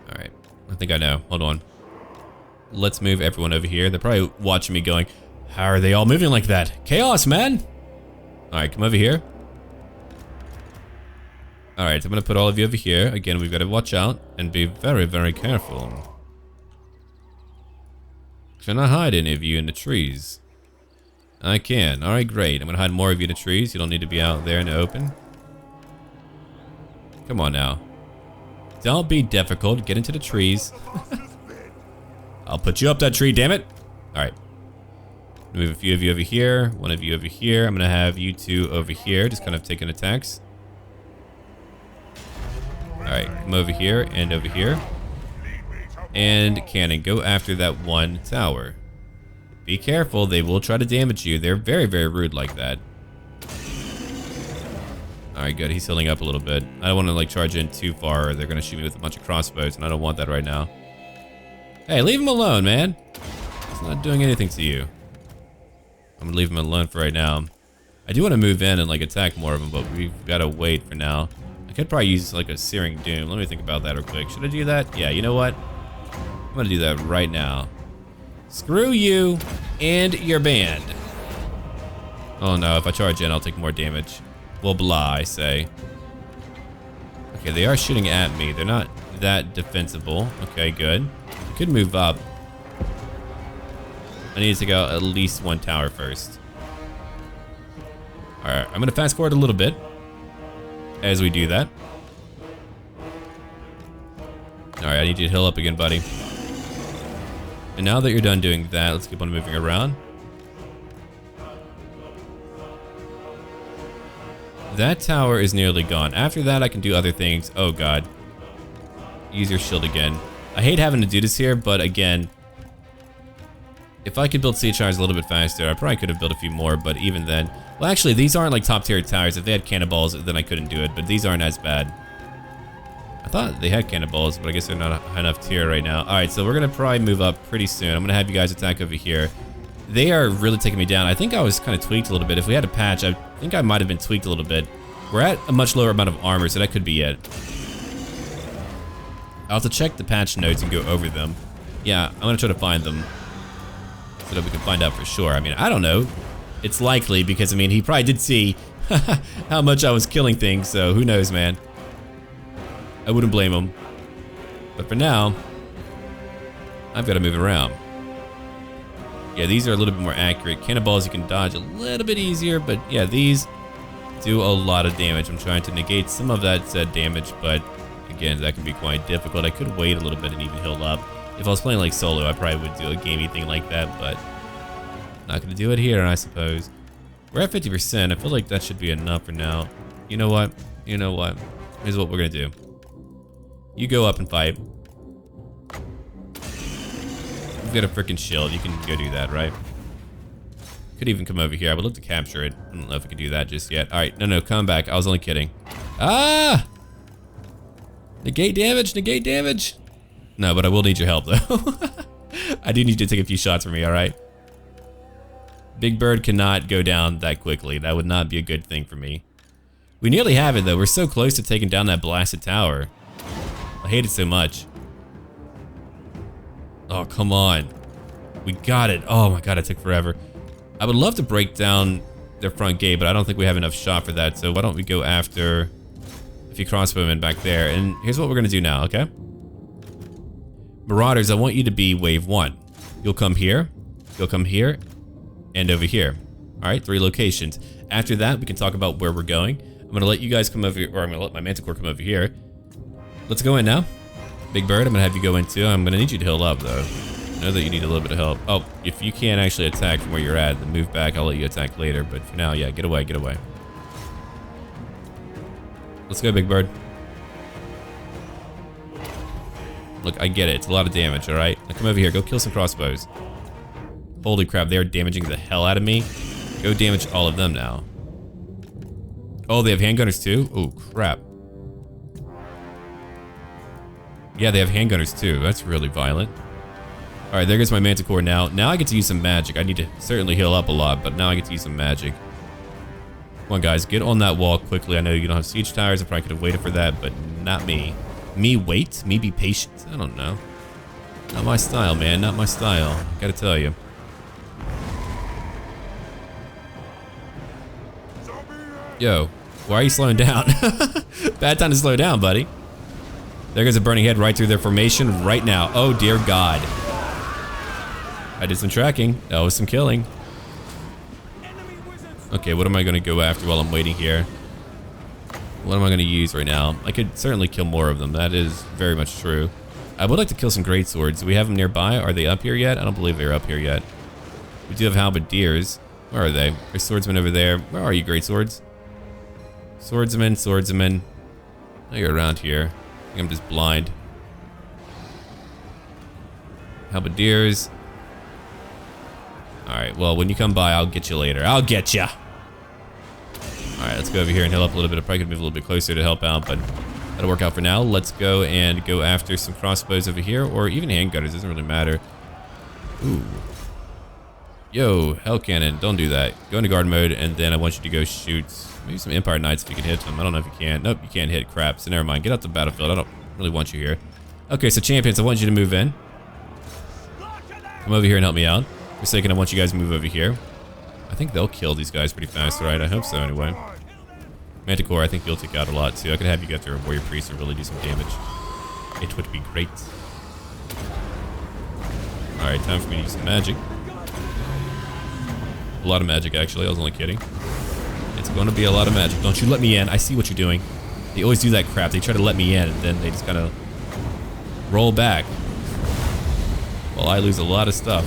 All right. I think I know. Hold on. Let's move everyone over here. They're probably watching me going, how are they all moving like that? Chaos, man. All right, come over here. Alright, so I'm gonna put all of you over here. Again, we've got to watch out and be very, very careful. Can I hide any of you in the trees? I can. Alright, great. I'm gonna hide more of you in the trees. You don't need to be out there in the open. Come on now. Don't be difficult. Get into the trees. I'll put you up that tree, damn it. Alright. Move a few of you over here. One of you over here. I'm gonna have you two over here. Just kind of taking attacks. Alright, come over here and over here. And cannon, go after that one tower. Be careful, they will try to damage you. They're very, very rude like that. Alright, good. He's healing up a little bit. I don't want to like charge in too far or they're going to shoot me with a bunch of crossbows and I don't want that right now. Hey, leave him alone, man. He's not doing anything to you. I'm going to leave him alone for right now. I do want to move in and like attack more of them, but we've got to wait for now. I could probably use like a Searing Doom. Let me think about that real quick. Should I do that? Yeah, you know what? I'm gonna do that right now. Screw you and your band. Oh no, if I charge in, I'll take more damage. Well, blah, I say. Okay, they are shooting at me. They're not that defensible. Okay, good. I could move up. I need to take out at least one tower first. Alright, I'm gonna fast forward a little bit as we do that. Alright, I need you to heal up again, buddy. And now that you're done doing that, let's keep on moving around. That tower is nearly gone. After that, I can do other things. Oh god. Use your shield again. I hate having to do this here, but again, if I could build siege towers a little bit faster, I probably could have built a few more, but even then... Well, actually, these aren't like top tier towers. If they had cannonballs, then I couldn't do it, but these aren't as bad. I thought they had cannonballs, but I guess they're not high enough tier right now. Alright, so we're going to probably move up pretty soon. I'm going to have you guys attack over here. They are really taking me down. I think I was kind of tweaked a little bit. If we had a patch, I think I might have been tweaked a little bit. We're at a much lower amount of armor, so that could be it. I'll have to check the patch notes and go over them. Yeah, I'm going to try to find them so that we can find out for sure. I mean, I don't know. It's likely because, I mean, he probably did see how much I was killing things, so who knows, man. I wouldn't blame him. But for now, I've got to move around. Yeah, these are a little bit more accurate. Cannonballs you can dodge a little bit easier, but yeah, these do a lot of damage. I'm trying to negate some of that damage, but again, that can be quite difficult. I could wait a little bit and even heal up. If I was playing like solo, I probably would do a gamey thing like that, but not gonna do it here, I suppose. We're at 50%. I feel like that should be enough for now. You know what? You know what? Here's what we're gonna do. You go up and fight. You've got a freaking shield. You can go do that, right? Could even come over here. I would love to capture it. I don't know if I can do that just yet. All right, no, come back. I was only kidding. Ah! Negate damage, negate damage. No, but I will need your help though. I do need you to take a few shots for me, all right? Big Bird cannot go down that quickly. That would not be a good thing for me. We nearly have it though. We're so close to taking down that blasted tower. I hate it so much. Oh, come on. We got it. Oh my god, it took forever. I would love to break down their front gate, but I don't think we have enough shot for that. So why don't we go after a few crossbowmen back there. And here's what we're gonna do now, okay? Marauders, I want you to be wave 1. You'll come here, and over here. All right, 3 locations. After that, we can talk about where we're going. I'm gonna let you guys come over here, or I'm gonna let my Manticore come over here. Let's go in now. Big Bird, I'm gonna have you go in too. I'm gonna need you to heal up though. I know that you need a little bit of help. Oh, if you can't actually attack from where you're at, then move back. I'll let you attack later. But for now, yeah, get away, get away. Let's go, Big Bird. Look, I get it. It's a lot of damage, all right? Now come over here. Go kill some crossbows. Holy crap, they're damaging the hell out of me. Go damage all of them now. Oh, they have handgunners too? Oh, crap. Yeah, they have handgunners too. That's really violent. All right, there goes my Manticore now. Now I get to use some magic. I need to certainly heal up a lot, but now I get to use some magic. Come on, guys, get on that wall quickly. I know you don't have siege towers. I probably could have waited for that, but not me. Me wait? Me be patient? I don't know. Not my style, man. Not my style. Gotta tell you. Yo, Why are you slowing down? Bad time to slow down, buddy. There goes a burning head right through their formation right now. Oh, dear God. I did some tracking. That was some killing. Okay, what am I going to go after while I'm waiting here? What am I going to use right now? I could certainly kill more of them. That is very much true. I would like to kill some greatswords. Do we have them nearby? Are they up here yet? I don't believe they're up here yet. We do have halberdiers. Where are they? There's swordsmen over there. Where are you, greatswords? Swordsman, swordsman. Oh, you're around here. I think I'm just blind. Halberdiers. Alright, well, when you come by, I'll get you later. I'll get ya! Alright, let's go over here and heal up a little bit. I'm probably gonna move a little bit closer to help out, but that'll work out for now. Let's go and go after some crossbows over here, or even handgunners. Doesn't really matter. Ooh. Yo, hell cannon. Don't do that. Go into guard mode, and then I want you to go shoot maybe some Empire Knights if you can hit them. I don't know if you can. Nope, you can't hit. Crap. So never mind. Get out the battlefield. I don't really want you here. Okay, so champions, I want you to move in. Come over here and help me out. For a second, I want you guys to move over here. I think they'll kill these guys pretty fast, right? I hope so, anyway. Manticore, I think you'll take out a lot, too. I could have you get their warrior priest and really do some damage. It would be great. Alright, time for me to use some magic. A lot of magic, actually. I was only kidding. It's going to be a lot of magic. Don't you let me in. I see what you're doing. They always do that crap. They try to let me in, and then they just kind of roll back. Well, I lose a lot of stuff.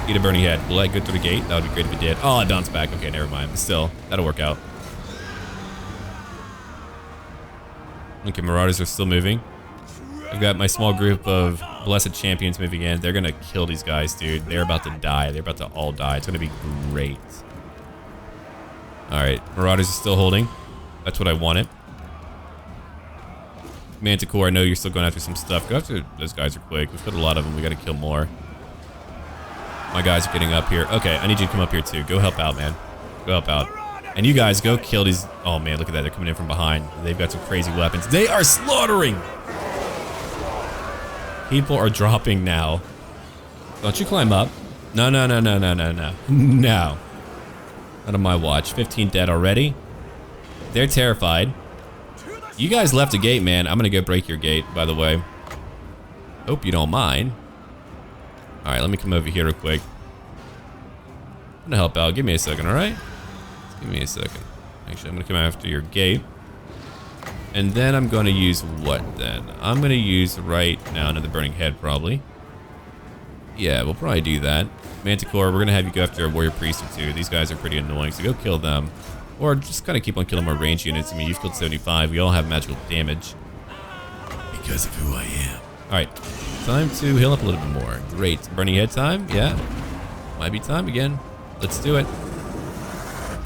Eat a burning head. Will that go through the gate? That would be great if it did. Oh, it bounced back. Okay, never mind. But still, that'll work out. Okay, Marauders are still moving. I've got my small group of blessed champions moving in. They're gonna kill these guys, dude. They're about to die. They're about to all die. It's gonna be great. Alright, Marauders are still holding. That's what I wanted. Manticore, I know you're still going after some stuff. Go after those guys are quick. We've got a lot of them. We gotta kill more. My guys are getting up here. Okay, I need you to come up here too. Go help out, man. Go help out. And you guys, go kill these... Oh, man, look at that. They're coming in from behind. They've got some crazy weapons. They are slaughtering! People are dropping now. Don't you climb up. No, no, no, no, no, no, no. No. Not on my watch. 15 dead already. They're terrified. You guys left a gate, man. I'm gonna go break your gate, by the way. Hope you don't mind. Alright, let me come over here real quick. I'm gonna help out. Give me a second, alright? Give me a second. Actually, I'm gonna come after your gate. And then I'm gonna use what then? I'm gonna use right now another burning head, probably. Yeah, we'll probably do that. Manticore, we're gonna have you go after a warrior priest or two. These guys are pretty annoying, so go kill them. Or just kind of keep on killing more range units. I mean, you've killed 75. We all have magical damage. Because of who I am. Alright, time to heal up a little bit more. Great. Burning head time? Yeah. Might be time again. Let's do it.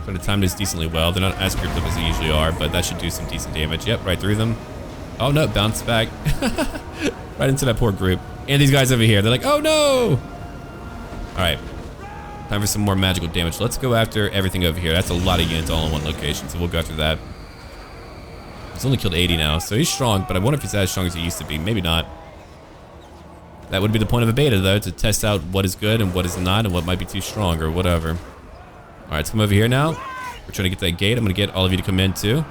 Trying to time this decently well. They're not as grouped up as they usually are, but that should do some decent damage. Yep, right through them. Oh no, bounce back. Right into that poor group. And these guys over here, they're like, oh no! Alright. Time for some more magical damage. Let's go after everything over here. That's a lot of units all in one location, so we'll go after that. He's only killed 80 now, so he's strong, but I wonder if he's as strong as he used to be. Maybe not. That would be the point of a beta, though, to test out what is good and what is not and what might be too strong or whatever. Alright, let's come over here now. We're trying to get that gate. I'm going to get all of you to come in, too.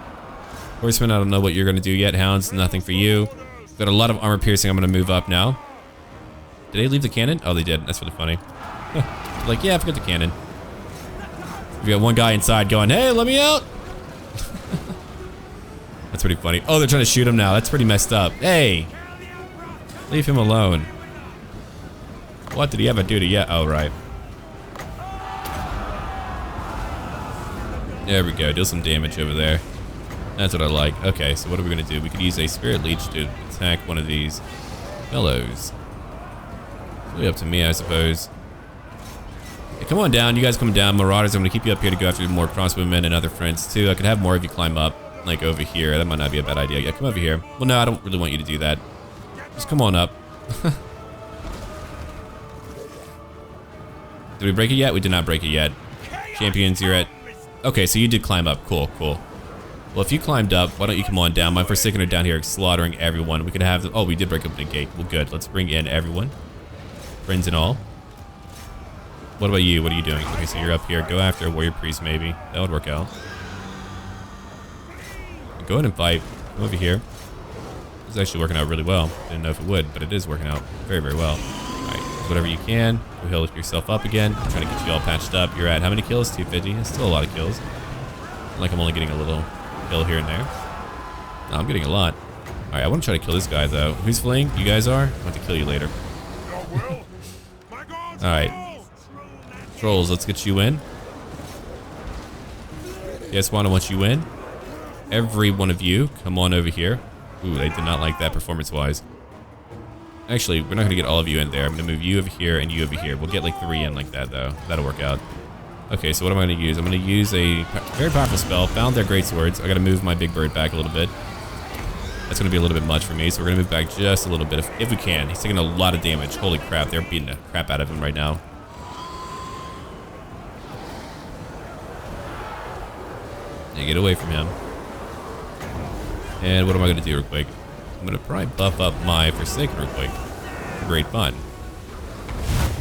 Horsemen, I don't know what you're going to do yet. Hounds, nothing for you. Got a lot of armor piercing. I'm going to move up now. Did they leave the cannon? Oh, they did. That's really funny. Like, yeah, I forgot the cannon. We got one guy inside going, hey, let me out. That's pretty funny. Oh, they're trying to shoot him now. That's pretty messed up. Hey, leave him alone. What did he ever do to you? Oh, right. There we go. Deal some damage over there. That's what I like. Okay, so what are we going to do? We could use a Spirit Leech to attack one of these fellows. It's really up to me, I suppose. Hey, come on down. You guys come down. Marauders, I'm going to keep you up here to go after more crossbowmen and other friends, too. I could have more of you climb up, like over here. That might not be a bad idea. Yeah, come over here. Well, no, I don't really want you to do that. Just come on up. Did we break it yet? We did not break it yet. Champions, you're at... Okay, so you did climb up. Cool, cool. Well, if you climbed up, why don't you come on down? My Forsaken are down here slaughtering everyone. We could have... Oh, we did break open a gate. Well, good. Let's bring in everyone. Friends and all. What about you? What are you doing? Okay, so you're up here. Go after a warrior priest, maybe. That would work out. Go ahead and fight. Come over here. This is actually working out really well. Didn't know if it would, but it is working out very, very well. Alright, do whatever you can. Go heal yourself up again. I'm trying to get you all patched up. You're at how many kills? 250. That's still a lot of kills. Like I'm only getting a little kill here and there. No, I'm getting a lot. Alright, I want to try to kill this guy, though. Who's fleeing? You guys are? I want to kill you later. Alright. Trolls, let's get you in. Yes, I want you in. Every one of you, come on over here. Ooh, they did not like that performance-wise. Actually, we're not going to get all of you in there. I'm going to move you over here and you over here. We'll get like 3 in like that, though. That'll work out. Okay, so what am I going to use? I'm going to use a very powerful spell. Found their great swords. I got to move my big bird back a little bit. That's going to be a little bit much for me, so we're going to move back just a little bit if we can. He's taking a lot of damage. Holy crap, they're beating the crap out of him right now. Yeah, get away from him. And what am I going to do real quick? I'm going to probably buff up my Forsaken real quick. Great fun.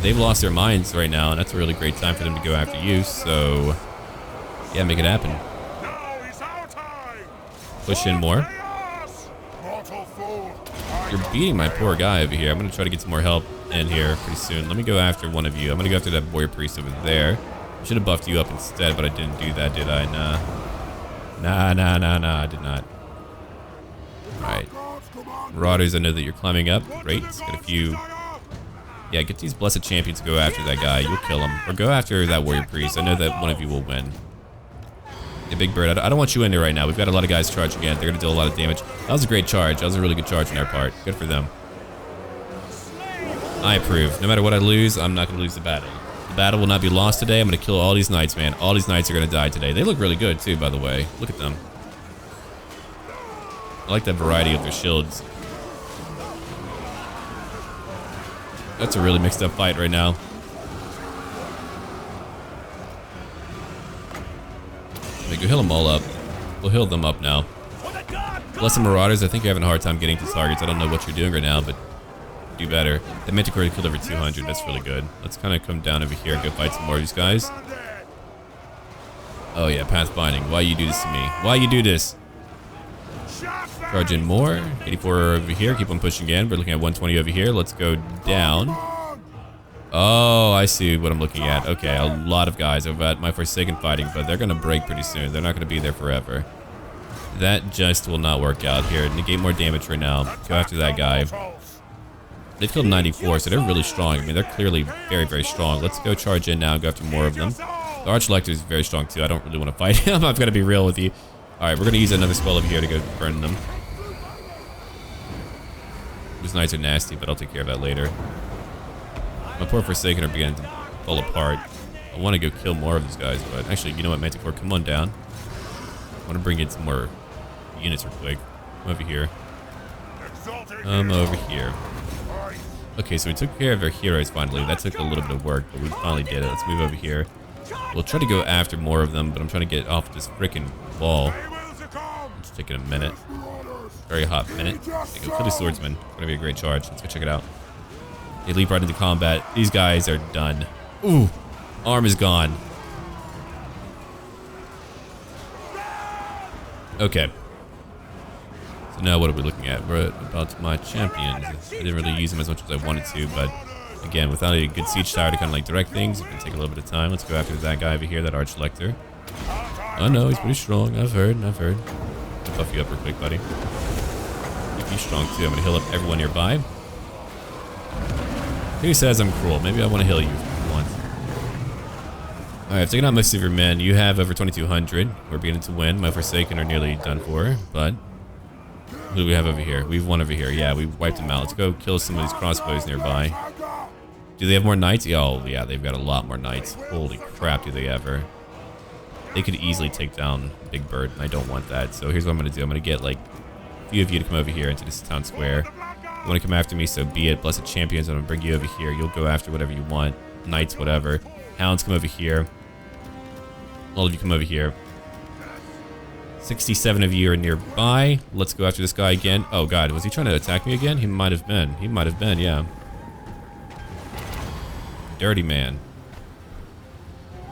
They've lost their minds right now, and that's a really great time for them to go after you, so yeah, make it happen. Push in more. You're beating my poor guy over here. I'm going to try to get some more help in here pretty soon. Let me go after one of you. I'm going to go after that warrior priest over there. I should have buffed you up instead, but I didn't do that, did I? Nah. Nah, I did not. Alright. Marauders, I know that you're climbing up. Great. Got a few. Yeah, get these blessed champions to go after that guy. You'll kill him. Or go after that warrior priest. I know that one of you will win. Yeah, Big Bird, I don't want you in there right now. We've got a lot of guys charging in. They're going to do a lot of damage. That was a great charge. That was a really good charge on their part. Good for them. I approve. No matter what I lose, I'm not going to lose the battle. The battle will not be lost today. I'm going to kill all these knights, man. All these knights are going to die today. They look really good, too, by the way. Look at them. I like that variety of their shields. That's a really mixed up fight right now. Let me go heal them all up. We'll heal them up now. Bless the Marauders. I think you're having a hard time getting to targets. I don't know what you're doing right now, but do better. The Manticore killed over 200. That's really good. Let's kind of come down over here and go fight some more of these guys. Oh yeah, Path Binding. Why you do this to me? Why you do this? Charge in more. 84 over here. Keep on pushing again. We're looking at 120 over here. Let's go down. Oh, I see what I'm looking at. Okay, a lot of guys. I've got my Forsaken fighting, but they're going to break pretty soon. They're not going to be there forever. That just will not work out here. Negate more damage right now. Go after that guy. They've killed 94, so they're really strong. I mean, they're clearly very, very strong. Let's go charge in now and go after more of them. The Archlector is very strong, too. I don't really want to fight him. I've got to be real with you. All right, we're going to use another spell over here to go burn them. These knights are nasty, but I'll take care of that later. My poor Forsaken are beginning to fall apart. I want to go kill more of these guys, but actually, you know what, Manticore, come on down. I want to bring in some more units real quick. Come over here. Come over here. Okay, so we took care of our heroes finally. That took a little bit of work, but we finally did it. Let's move over here. We'll try to go after more of them, but I'm trying to get off this freaking wall. It's taking a minute. Very hot minute. Okay, go kill the swordsman. It's gonna be a great charge. Let's go check it out. They leap right into combat. These guys are done. Ooh, arm is gone. Okay. So now what are we looking at? We're about my champions. I didn't really use them as much as I wanted to, but again, without a good siege tower to kind of like direct things, it can take a little bit of time. Let's go after that guy over here, that Archlector. Oh no, he's pretty strong. I've heard. I'll buff you up real quick, buddy. If you're strong too, I'm gonna heal up everyone nearby. Who says I'm cruel? Maybe I want to heal you once. Alright, I've taken out most of your men. You have over 2,200. We're beginning to win. My Forsaken are nearly done for, but who do we have over here? We've won over here. Yeah, we wiped them out. Let's go kill some of these crossbows nearby. Do they have more knights? Oh, yeah, they've got a lot more knights. Holy crap, do they ever. They could easily take down Big Bird, and I don't want that. So here's what I'm going to do. I'm going to get, like, a few of you to come over here into this town square. You want to come after me, so be it. Blessed Champions, I'm going to bring you over here. You'll go after whatever you want. Knights, whatever. Hounds, come over here. All of you come over here. 67 of you are nearby. Let's go after this guy again. Oh, God. Was he trying to attack me again? He might have been. He might have been, yeah. Dirty man.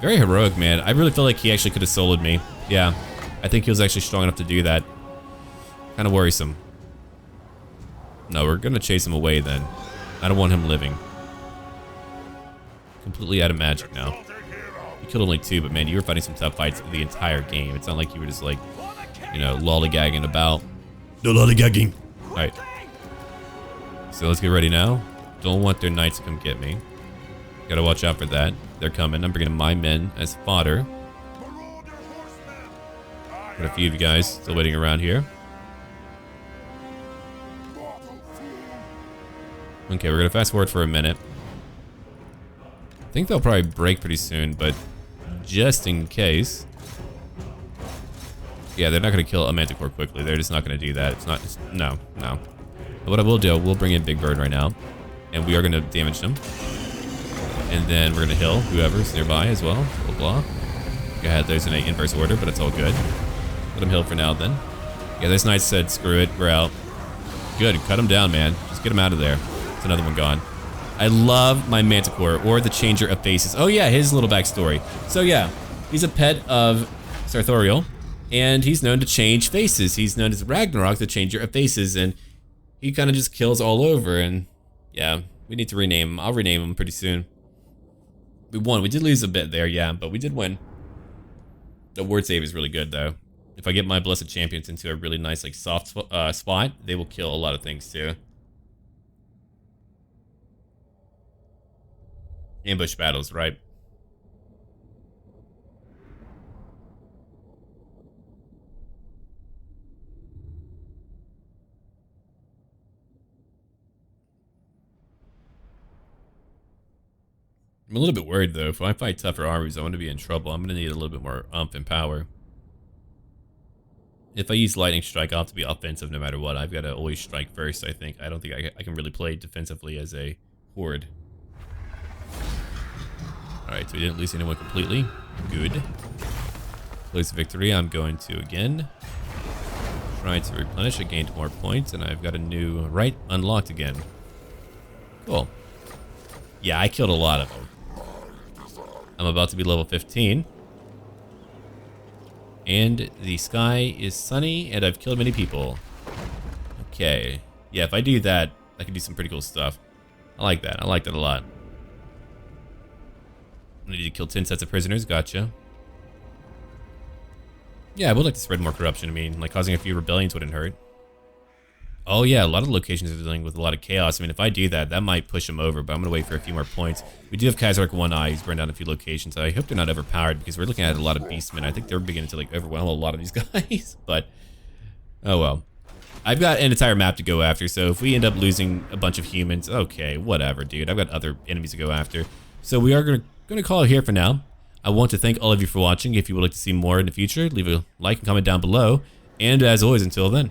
Very heroic, man. I really feel like he actually could have soloed me. Yeah, I think he was actually strong enough to do that. Kind of worrisome. No, we're gonna chase him away then. I don't want him living. Completely out of magic now. You killed only 2, but man, you were fighting some tough fights the entire game. It's not like you were just like, you know, lollygagging about. No lollygagging. All right. So let's get ready now. Don't want their knights to come get me. Gotta watch out for that. They're coming. I'm bringing my men as fodder. Got a few of you guys still waiting around here. Okay, we're gonna fast forward for a minute. I think they'll probably break pretty soon, but just in case. Yeah, they're not gonna kill a manticore quickly. They're just not gonna do that. It's not, no. But what I will do, we'll bring in Big Bird right now, and we are gonna damage them. And then we're gonna heal whoever's nearby as well. Blah blah. Go ahead, there's an inverse order, but it's all good. Let them heal for now then. Yeah, this knight said, screw it, we're out. Good, cut him down, man. Just get him out of there. It's another one gone. I love my Manticore, or the Changer of Faces. Oh yeah, his little backstory. So yeah, he's a pet of Sartorial, and he's known to change faces. He's known as Ragnarok, the Changer of Faces, and he kind of just kills all over, and yeah, we need to rename him. I'll rename him pretty soon. We won. We did lose a bit there, yeah, but we did win. The word save is really good, though. If I get my Blessed Champions into a really nice, like, soft spot, they will kill a lot of things, too. Ambush battles, right? I'm a little bit worried, though. If I fight tougher armies, I'm going to be in trouble. I'm going to need a little bit more oomph and power. If I use Lightning Strike, I'll have to be offensive no matter what. I've got to always strike first, I think. I don't think I can really play defensively as a horde. Alright, so we didn't lose anyone completely. Good. Place victory. I'm going to, again, try to replenish. I gained more points, and I've got a new right unlocked again. Cool. Yeah, I killed a lot of them. I'm about to be level 15. And the sky is sunny, and I've killed many people. Okay. Yeah, if I do that, I can do some pretty cool stuff. I like that. I like that a lot. I need to kill 10 sets of prisoners. Gotcha. Yeah, I would like to spread more corruption. I mean, like, causing a few rebellions wouldn't hurt. Oh, yeah, a lot of locations are dealing with a lot of chaos. I mean, if I do that, that might push them over, but I'm going to wait for a few more points. We do have Kaiserarch One Eye. He's burned down a few locations. I hope they're not overpowered, because we're looking at a lot of beastmen. I think they're beginning to, like, overwhelm a lot of these guys, but oh well. I've got an entire map to go after, so if we end up losing a bunch of humans, okay, whatever, dude. I've got other enemies to go after. So we are going to call it here for now. I want to thank all of you for watching. If you would like to see more in the future, leave a like and comment down below. And as always, until then.